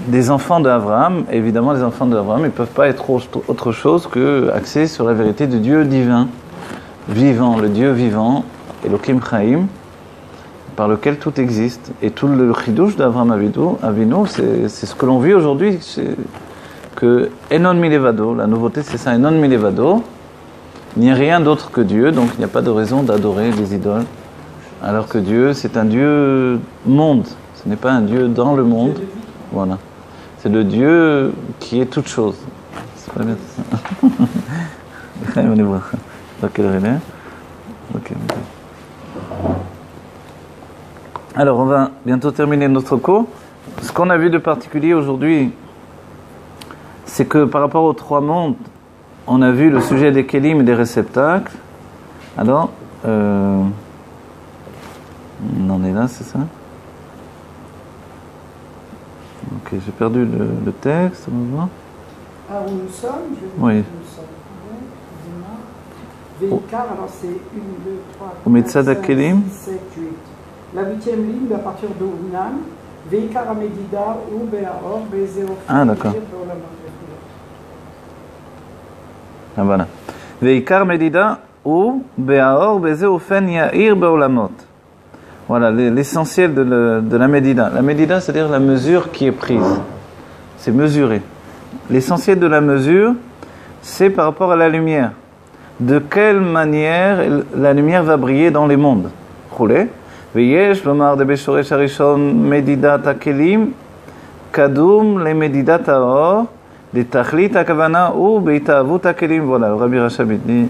des enfants d'Abraham. Évidemment, les enfants d'Abraham, ils ne peuvent pas être autre chose qu'axés sur la vérité du Dieu divin, vivant, le Dieu vivant, Elohim Chaim, par lequel tout existe. Et tout le chidouche d'Abraham Avinu, c'est ce que l'on vit aujourd'hui, c'est que Enon Milevado, la nouveauté c'est ça, Enon Milevado, il n'y a rien d'autre que Dieu, donc il n'y a pas de raison d'adorer les idoles. Alors que Dieu, c'est un Dieu monde, ce n'est pas un Dieu dans le monde. Voilà. C'est le Dieu qui est toute chose. C'est pas bien ça. On y voit. Dans quelle heure il est? Ok. Alors, on va bientôt terminer notre cours. Ce qu'on a vu de particulier aujourd'hui, c'est que par rapport aux 3 mondes, on a vu le sujet des kélim et des réceptacles. Alors, on en est là, c'est ça? Ok, j'ai perdu le texte, on va voir. Ah, où nous sommes? Oui. Nous sommes. Veikar, alors c'est 1, 2, 3, 4, Umetzad 5, HaKelim. 6, 7, 8. La 8e ligne, à partir de Unam, Veikar Amedida, ou Be'aor, Be'zeo. Ah, d'accord. Ah, voilà. Veikar Medida, ou Be'aor, Be'zeofen Ya'ir Be'olamot. Voilà, l'essentiel de la Médida. La Médida, c'est-à-dire la mesure qui est prise. C'est mesuré. L'essentiel de la mesure, c'est par rapport à la lumière. De quelle manière la lumière va briller dans les mondes. Roulé. Veyesh, lomar de Beshoresh Harishon, Medidat HaKelim, Kadum, le Medidat HaOr, de Tachlit HaKavana, ou Beitavut HaKelim. Voilà, le Rabbi Rachab dit...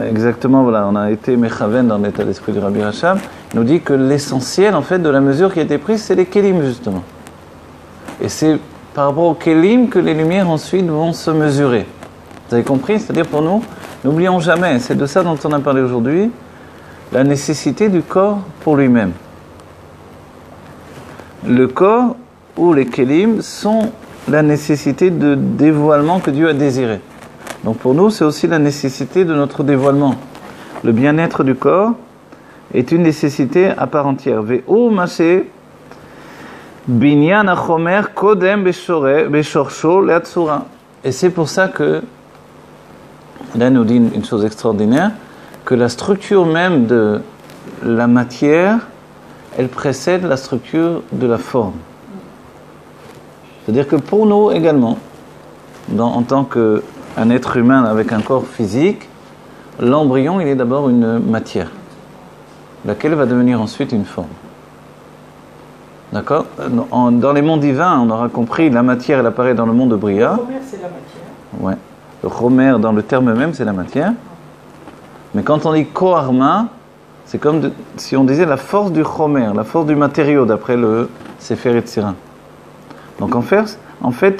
Exactement, voilà, on a été mechaven dans l'état d'esprit du Rabbi Rachab. Il nous dit que l'essentiel, en fait, de la mesure qui a été prise, c'est les kélim, justement. Et c'est par rapport aux kélim que les lumières, ensuite, vont se mesurer. Vous avez compris? C'est-à-dire, pour nous, n'oublions jamais, c'est de ça dont on a parlé aujourd'hui, la nécessité du corps pour lui-même. Le corps ou les kélim sont la nécessité de dévoilement que Dieu a désiré. Donc pour nous, c'est aussi la nécessité de notre dévoilement. Le bien-être du corps est une nécessité à part entière. Ve'u mashe binyan hachomer kodem beshorsho le'atsura. Et c'est pour ça que, là, il nous dit une chose extraordinaire, que la structure même de la matière, elle précède la structure de la forme. C'est-à-dire que pour nous également, en tant qu'un être humain avec un corps physique, l'embryon, il est d'abord une matière, laquelle va devenir ensuite une forme. D'accord? Dans les mondes divins, on aura compris, la matière, elle apparaît dans le monde de Bria. Le chomer, c'est la matière. Ouais. Le chomer, dans le terme même, c'est la matière. Mais quand on dit koharma, c'est comme si on disait la force du chomer, la force du matériau, d'après le Sefer Yetzirah. Donc en fait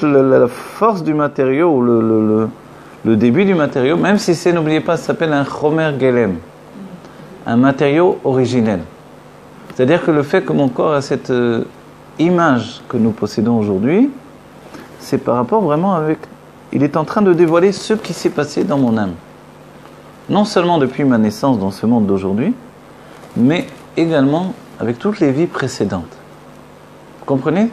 la force du matériau, ou le début du matériau, même si c'est, n'oubliez pas, ça s'appelle un chomer gelem, un matériau originel. C'est-à-dire que le fait que mon corps a cette image que nous possédons aujourd'hui, c'est par rapport vraiment avec... Il est en train de dévoiler ce qui s'est passé dans mon âme. Non seulement depuis ma naissance dans ce monde d'aujourd'hui, mais également avec toutes les vies précédentes. Vous comprenez?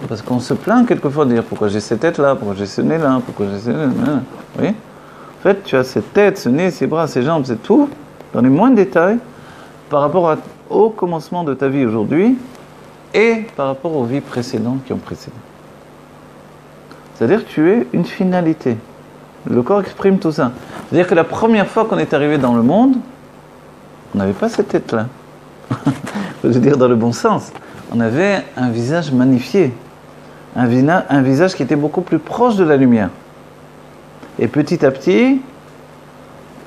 Parce qu'on se plaint quelquefois de dire pourquoi j'ai cette tête-là, pourquoi j'ai ce nez-là, pourquoi j'ai ce nez-là. Vous voyez? En fait, tu as cette tête, ce nez, ces bras, ces jambes, c'est tout, dans les moindres détails, par rapport au commencement de ta vie aujourd'hui et par rapport aux vies précédentes qui ont précédé. C'est-à-dire que tu es une finalité. Le corps exprime tout ça. C'est-à-dire que la première fois qu'on est arrivé dans le monde, on n'avait pas cette tête-là. Je veux dire dans le bon sens. On avait un visage magnifié. Un visage qui était beaucoup plus proche de la lumière. Et petit à petit,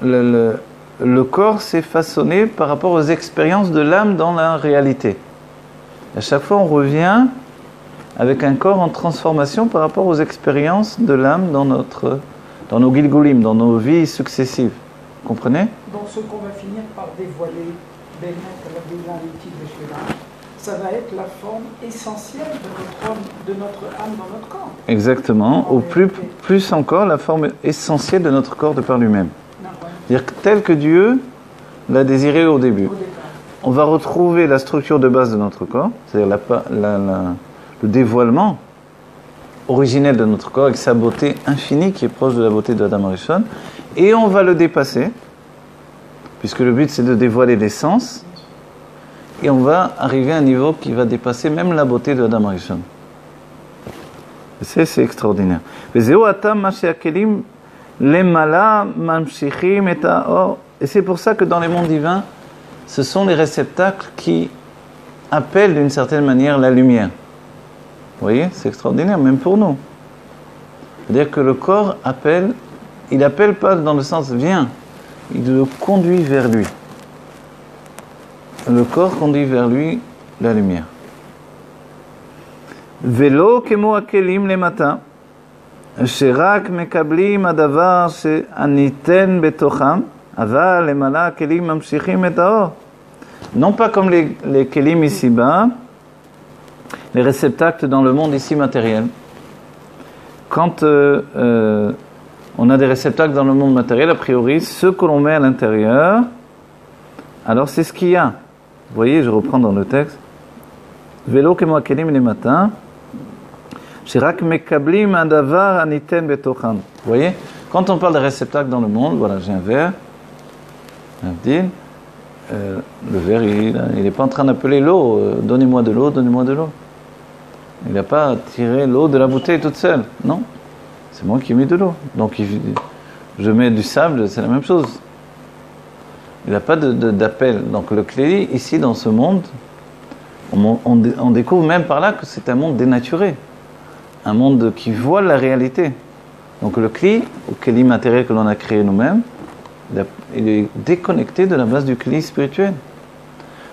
le corps s'est façonné par rapport aux expériences de l'âme dans la réalité. À chaque fois, on revient avec un corps en transformation par rapport aux expériences de l'âme dans nos gilgulim, dans nos vies successives. Vous comprenez? Donc ce qu'on va finir par dévoiler, ça va être la forme essentielle de notre âme dans notre corps. Exactement, ou plus encore la forme essentielle de notre corps de par lui-même. C'est-à-dire tel que Dieu l'a désiré au début. On va retrouver la structure de base de notre corps, c'est-à-dire le dévoilement originel de notre corps avec sa beauté infinie qui est proche de la beauté de Adam Arishon, et on va le dépasser, puisque le but c'est de dévoiler l'essence, et on va arriver à un niveau qui va dépasser même la beauté de Adam Arishon. C'est extraordinaire. Et c'est pour ça que dans les mondes divins, ce sont les réceptacles qui appellent d'une certaine manière la lumière. Vous voyez, c'est extraordinaire, même pour nous. C'est-à-dire que le corps appelle, il appelle pas dans le sens viens, il le conduit vers lui. Le corps conduit vers lui la lumière. Velo kemo akelim le matin, sherak mekablim adavar she'aniten betocham, aval lemala akelim mamshichim et haor. Non pas comme les kelim ici-bas, les réceptacles dans le monde ici matériel. Quand on a des réceptacles dans le monde matériel, a priori, ce que l'on met à l'intérieur, alors c'est ce qu'il y a. Vous voyez, je reprends dans le texte. Velo kemo akelim le matin, sherak mekablim adavar aniten betocham. Vous voyez, quand on parle de réceptacles dans le monde, voilà, j'ai un verre, le verre, il n'est pas en train d'appeler l'eau, donnez-moi de l'eau, donnez-moi de l'eau. Il n'a pas tiré l'eau de la bouteille toute seule, non. C'est moi qui ai mis de l'eau. Donc je mets du sable, c'est la même chose. Il n'a pas d'appel. Donc le clé, ici dans ce monde, on découvre même par là que c'est un monde dénaturé. Un monde qui voit la réalité. Donc le clé, au clé matériel que l'on a créé nous-mêmes, il est déconnecté de la base du clé spirituel.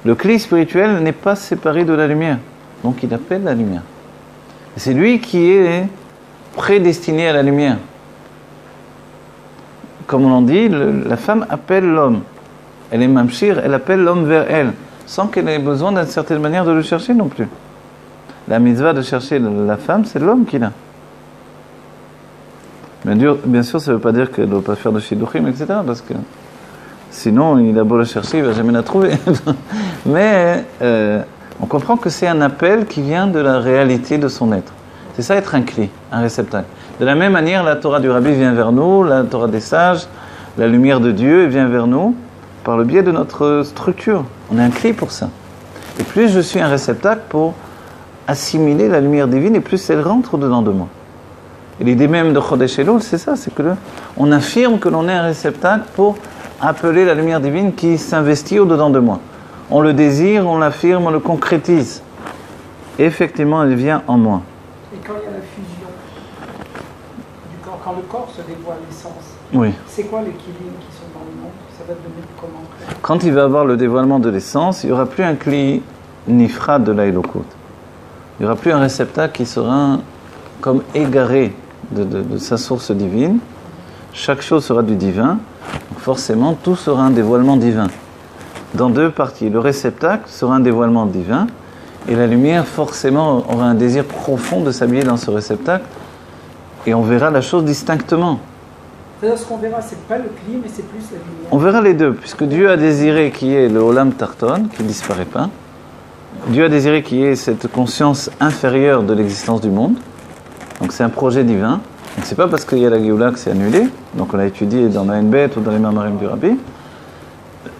Le clé spirituel n'est pas séparé de la lumière. Donc il appelle la lumière. Et c'est lui qui est prédestiné à la lumière. Comme on dit, la femme appelle l'homme. Elle est mamshir, elle appelle l'homme vers elle, sans qu'elle ait besoin d'une certaine manière de le chercher non plus. La mitzvah de chercher la femme, c'est l'homme qui l'a. Bien sûr, ça ne veut pas dire qu'elle ne doit pas faire de shidduchim, etc. Parce que sinon, il a beau la chercher, il ne va jamais la trouver. Mais on comprend que c'est un appel qui vient de la réalité de son être. C'est ça être un cli, un réceptacle. De la même manière, la Torah du Rabbi vient vers nous, la Torah des sages, la lumière de Dieu vient vers nous par le biais de notre structure. On est un cli pour ça. Et plus je suis un réceptacle pour assimiler la lumière divine, et plus elle rentre dedans de moi. Et l'idée même de Chodesh Elul, c'est ça, c'est que on affirme que l'on est un réceptacle pour appeler la lumière divine qui s'investit au-dedans de moi. On le désire, on l'affirme, on le concrétise. effectivement, elle vient en moi. Et quand il y a la fusion du corps, quand le corps se dévoile l'essence, Oui. c'est quoi les kilim qui sont dans le monde? Ça va devenir comment? Quand il va avoir le dévoilement de l'essence, il n'y aura plus un kli nifrad de la Elokut. Il n'y aura plus un réceptacle qui sera comme égaré de sa source divine. Chaque chose sera du divin. Donc forcément, tout sera un dévoilement divin. Dans deux parties. Le réceptacle sera un dévoilement divin. Et la lumière, forcément, aura un désir profond de s'habiller dans ce réceptacle. Et on verra la chose distinctement. C'est-à-dire, ce qu'on verra, c'est pas le cli, mais c'est plus la lumière. On verra les deux, puisque Dieu a désiré qu'il y ait le Olam Tarton, qui ne disparaît pas. Dieu a désiré qu'il y ait cette conscience inférieure de l'existence du monde. Donc c'est un projet divin. Donc c'est pas parce qu'il y a la Géoula que c'est annulé. Donc on l'a étudié dans la Nbet ou dans les Mamarim du Rabbi.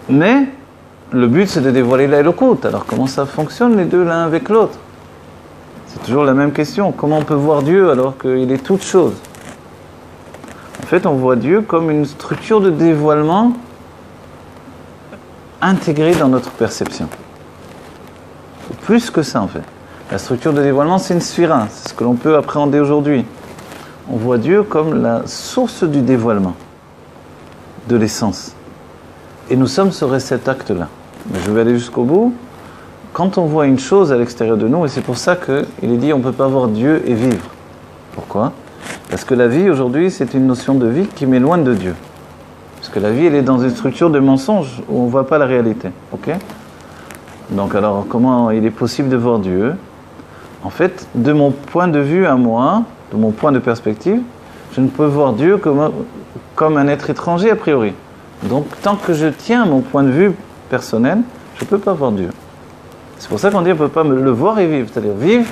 Mais le but c'est de dévoiler la Elokut. Alors comment ça fonctionne les deux l'un avec l'autre? C'est toujours la même question. Comment on peut voir Dieu alors qu'il est toute chose? En fait on voit Dieu comme une structure de dévoilement intégrée dans notre perception. Plus que ça en fait. La structure de dévoilement c'est une sphira, c'est ce que l'on peut appréhender aujourd'hui. On voit Dieu comme la source du dévoilement, de l'essence. Et nous sommes ce réceptacle-là. Mais je vais aller jusqu'au bout. Quand on voit une chose à l'extérieur de nous, et c'est pour ça qu'il est dit on ne peut pas voir Dieu et vivre. Pourquoi? Parce que la vie aujourd'hui c'est une notion de vie qui m'éloigne de Dieu. Parce que la vie elle est dans une structure de mensonge où on ne voit pas la réalité. Ok? Donc alors, comment il est possible de voir Dieu? En fait, de mon point de vue à moi, de mon point de perspective, je ne peux voir Dieu comme un être étranger a priori. Donc, tant que je tiens mon point de vue personnel, je ne peux pas voir Dieu. C'est pour ça qu'on dit qu'on ne peut pas le voir et vivre, c'est-à-dire vivre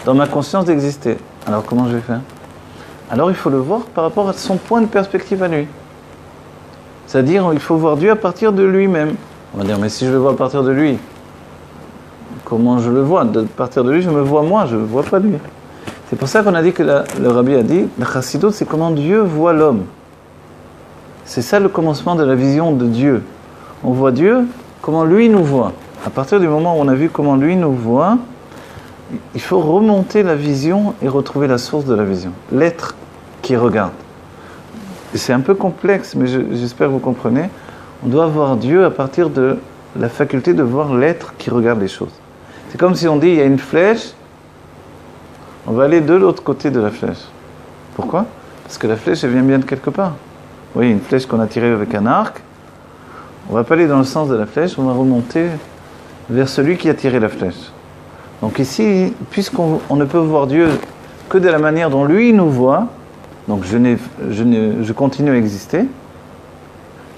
dans ma conscience d'exister. Alors, comment je vais faire? Alors, il faut le voir par rapport à son point de perspective à lui. C'est-à-dire, il faut voir Dieu à partir de lui-même. On va dire, mais si je le vois à partir de lui, comment je le vois? De partir de lui, je me vois moi, je ne vois pas lui. C'est pour ça qu'on a dit que le Rabbi a dit, la Chassidut, c'est comment Dieu voit l'homme. C'est ça le commencement de la vision de Dieu. On voit Dieu, comment lui nous voit. À partir du moment où on a vu comment lui nous voit, il faut remonter la vision et retrouver la source de la vision. L'être qui regarde. Et c'est un peu complexe, mais j'espère que vous comprenez. On doit voir Dieu à partir de la faculté de voir l'être qui regarde les choses. C'est comme si on dit, il y a une flèche, on va aller de l'autre côté de la flèche. Pourquoi? Parce que la flèche, elle vient bien de quelque part. Vous voyez, une flèche qu'on a tirée avec un arc, on ne va pas aller dans le sens de la flèche, on va remonter vers celui qui a tiré la flèche. Donc ici, puisqu'on ne peut voir Dieu que de la manière dont lui nous voit, donc je continue à exister,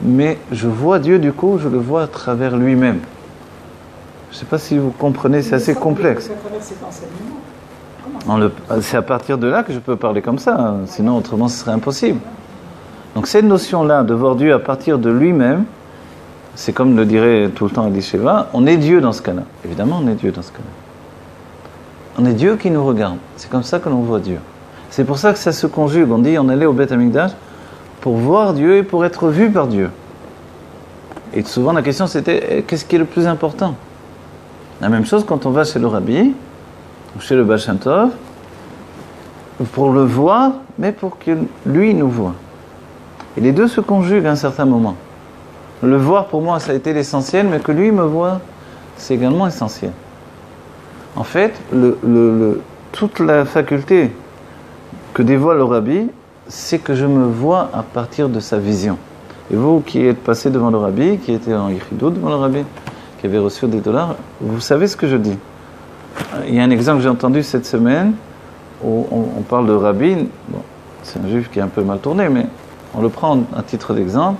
mais je vois Dieu, du coup, je le vois à travers lui-même. Je ne sais pas si vous comprenez, c'est assez complexe. C'est à partir de là que je peux parler comme ça, hein. Sinon autrement ce serait impossible. Donc cette notion-là de voir Dieu à partir de lui-même, c'est comme le dirait tout le temps Elie-Sheva, on est Dieu dans ce cas-là. Évidemment on est Dieu dans ce cas-là. On est Dieu qui nous regarde, c'est comme ça que l'on voit Dieu. C'est pour ça que ça se conjugue, on dit on allait au Beth Amikdash pour voir Dieu et pour être vu par Dieu. Et souvent la question c'était, qu'est-ce qui est le plus important? La même chose quand on va chez le Rabbi, ou chez le Baal Shem Tov, pour le voir, mais pour que lui nous voit. Et les deux se conjuguent à un certain moment. Le voir pour moi ça a été l'essentiel, mais que lui me voit, c'est également essentiel. En fait, toute la faculté que dévoile le Rabbi, c'est que je me vois à partir de sa vision. Et vous qui êtes passé devant le Rabbi, qui était en Yichidut devant le Rabbi, qui avait reçu des dollars, vous savez ce que je dis. Il y a un exemple que j'ai entendu cette semaine, où on parle de Rabbi, bon, c'est un juif qui est un peu mal tourné, mais on le prend à titre d'exemple.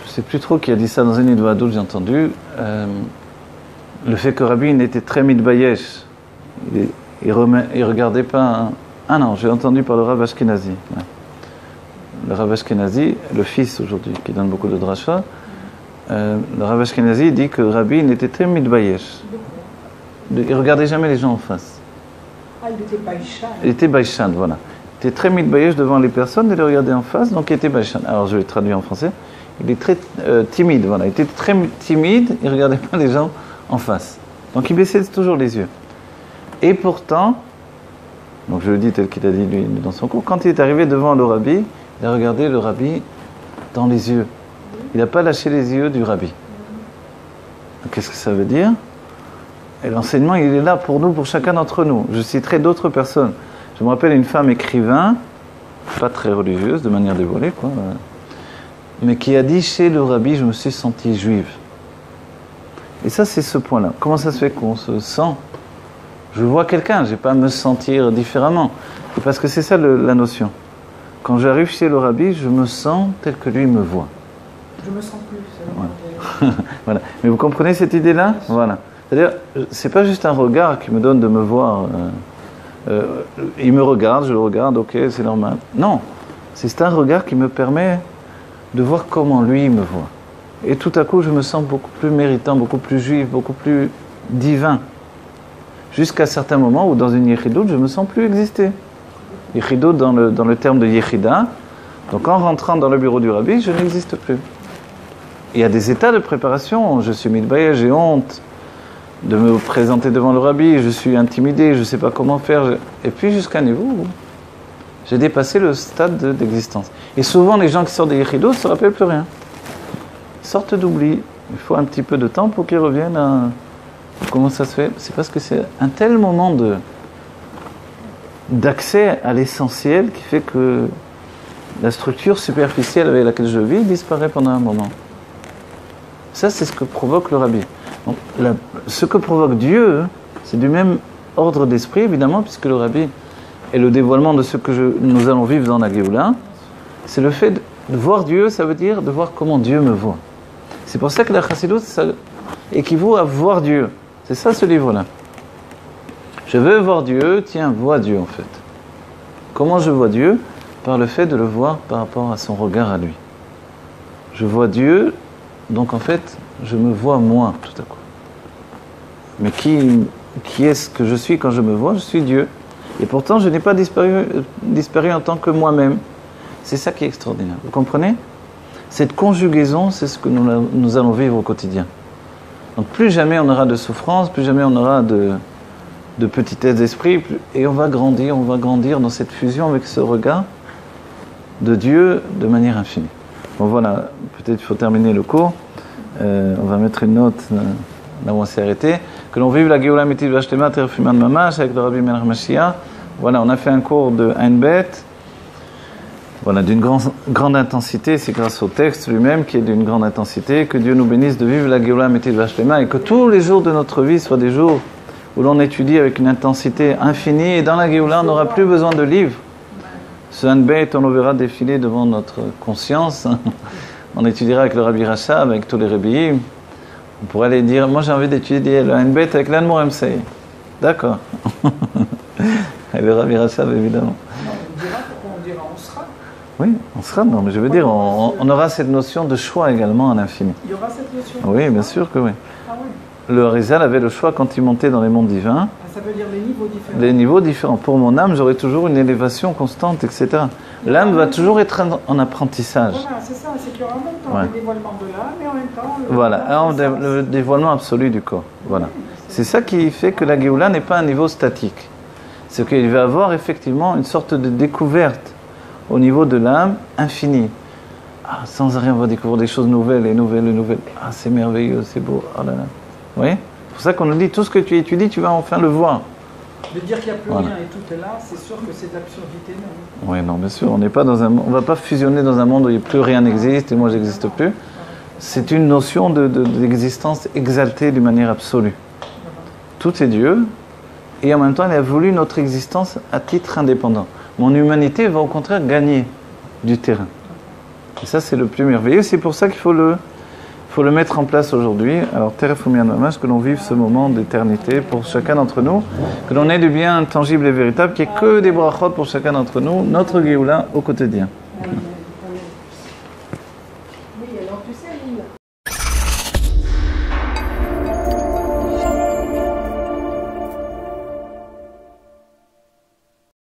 Je ne sais plus trop qui a dit ça dans une Idvadout, j'ai entendu. Le fait que Rabbi était très mitbayesh, il regardait pas... Ah non, j'ai entendu par le Rav Ashkenazi. Ouais. Le Rav Ashkenazi, le fils aujourd'hui, qui donne beaucoup de drasha, le Rav Ashkenazi dit que Rabbi était très mitbayesh. Il ne regardait jamais les gens en face. Ah, il était baïchan. Il était baïchan, voilà. Il était très mitbayesh devant les personnes, il les regardait en face, donc il était baïchan. Alors je vais traduire en français. Il est très timide, voilà. Il était très timide, il ne regardait pas les gens en face. Donc il baissait toujours les yeux. Et pourtant, donc je le dis tel qu'il a dit lui dans son cours, quand il est arrivé devant le rabbi, il a regardé le rabbi dans les yeux. Il n'a pas lâché les yeux du rabbi. Qu'est-ce que ça veut dire? Et l'enseignement, il est là pour nous, pour chacun d'entre nous. Je citerai d'autres personnes. Je me rappelle une femme écrivain, pas très religieuse, de manière dévoilée, quoi, mais qui a dit, chez le rabbi, je me suis sentie juive. Et ça, c'est ce point-là. Comment ça se fait qu'on se sent? Je vois quelqu'un, je n'ai pas à me sentir différemment. Parce que c'est ça la notion. Quand j'arrive chez le rabbi, je me sens tel que lui me voit. Je me sens plus, c'est le Voilà. Mais vous comprenez cette idée-là? Voilà. C'est-à-dire, c'est pas juste un regard qui me donne de me voir. Il me regarde, je le regarde, ok, c'est normal. Non, c'est un regard qui me permet de voir comment lui me voit. Et tout à coup, je me sens beaucoup plus méritant, beaucoup plus juif, beaucoup plus divin. Jusqu'à certains moments où dans une yéchidout, je ne me sens plus exister. Yéchidout dans le terme de yéchida. Donc en rentrant dans le bureau du rabbi, je n'existe plus. Il y a des états de préparation. Je suis mitbayesh, j'ai honte de me présenter devant le rabbi, je suis intimidé, je ne sais pas comment faire. Et puis jusqu'à un niveau où j'ai dépassé le stade d'existence. Et souvent, les gens qui sortent des yéchidout ne se rappellent plus rien. Ils sortent d'oubli. Il faut un petit peu de temps pour qu'ils reviennent à... Comment ça se fait? C'est parce que c'est un tel moment d'accès à l'essentiel qui fait que la structure superficielle avec laquelle je vis disparaît pendant un moment. Ça, c'est ce que provoque le rabbi. Donc, ce que provoque Dieu, c'est du même ordre d'esprit, évidemment, puisque le rabbi est le dévoilement de ce que nous allons vivre dans la Géoula. C'est le fait de voir Dieu, ça veut dire de voir comment Dieu me voit. C'est pour ça que la Chassidut, ça équivaut à voir Dieu. C'est ça ce livre-là. Je veux voir Dieu, tiens, vois Dieu en fait. Comment je vois Dieu? Par le fait de le voir par rapport à son regard à lui. Je vois Dieu, donc en fait, je me vois moi tout à coup. Mais qui est-ce que je suis quand je me vois? Je suis Dieu. Et pourtant, je n'ai pas disparu en tant que moi-même. C'est ça qui est extraordinaire. Vous comprenez? Cette conjugaison, c'est ce que nous allons vivre au quotidien. Donc plus jamais on aura de souffrance, plus jamais on aura de petitesse d'esprit, et on va grandir dans cette fusion avec ce regard de Dieu de manière infinie. Bon voilà, peut-être il faut terminer le cours. On va mettre une note là où on s'est arrêté. Que l'on vive la Géoula Mitit Vashlema Terfuman Mamash avec le Rabbi Melech Mashiach. Voilà, on a fait un cours de Ein Bet. Voilà, d'une grande intensité, c'est grâce au texte lui-même qui est d'une grande intensité. Que Dieu nous bénisse de vivre la Géoula Mitit Vashlema et que tous les jours de notre vie soient des jours où l'on étudie avec une intensité infinie. Et dans la Géoula, on n'aura plus besoin de livres. Ce Ein Bet, on le verra défiler devant notre conscience. On étudiera avec le Rabbi Rachab, avec tous les Rebbiim. On pourrait aller dire, moi j'ai envie d'étudier le Ein Bet avec l'Admor Emsei. D'accord. Et le Rabbi Rachab, évidemment. on sera. Oui, on sera, non, mais je veux dire, on aura cette notion de choix également à l'infini. Il y aura cette notion? Oui, bien sûr que oui. Ah oui. Le Harizal avait le choix quand il montait dans les mondes divins. Ça veut dire les niveaux différents. Les niveaux différents. Pour mon âme, j'aurai toujours une élévation constante, etc. L'âme va toujours être en apprentissage. Voilà, c'est ça, c'est qu'il y aura en même temps le dévoilement de l'âme et en même temps le dévoilement absolu du corps. Voilà. C'est ça qui fait que la Géoula n'est pas un niveau statique. C'est qu'il va avoir effectivement une sorte de découverte au niveau de l'âme infinie. Ah, sans arrêt, on va découvrir des choses nouvelles et nouvelles et nouvelles. Ah, c'est merveilleux, c'est beau. Oh là là. Vous voyez? C'est pour ça qu'on nous dit, tout ce que tu étudies, tu vas enfin le voir. De dire qu'il n'y a plus rien et tout est là, c'est sûr que c'est de l'absurdité. Oui, non, bien sûr. On n'est pas dans on ne va pas fusionner dans un monde où plus rien n'existe et moi, j'existe plus. C'est une notion d'existence exaltée d'une manière absolue. Tout est Dieu et en même temps, il a voulu notre existence à titre indépendant. Mon humanité va au contraire gagner du terrain. Et ça, c'est le plus merveilleux. C'est pour ça qu'il faut le mettre en place aujourd'hui. Alors, Terefoumian Mamash, que l'on vive ce moment d'éternité pour chacun d'entre nous, que l'on ait du bien tangible et véritable, qu'il n'y ait que des brachot pour chacun d'entre nous, notre Géoula au quotidien.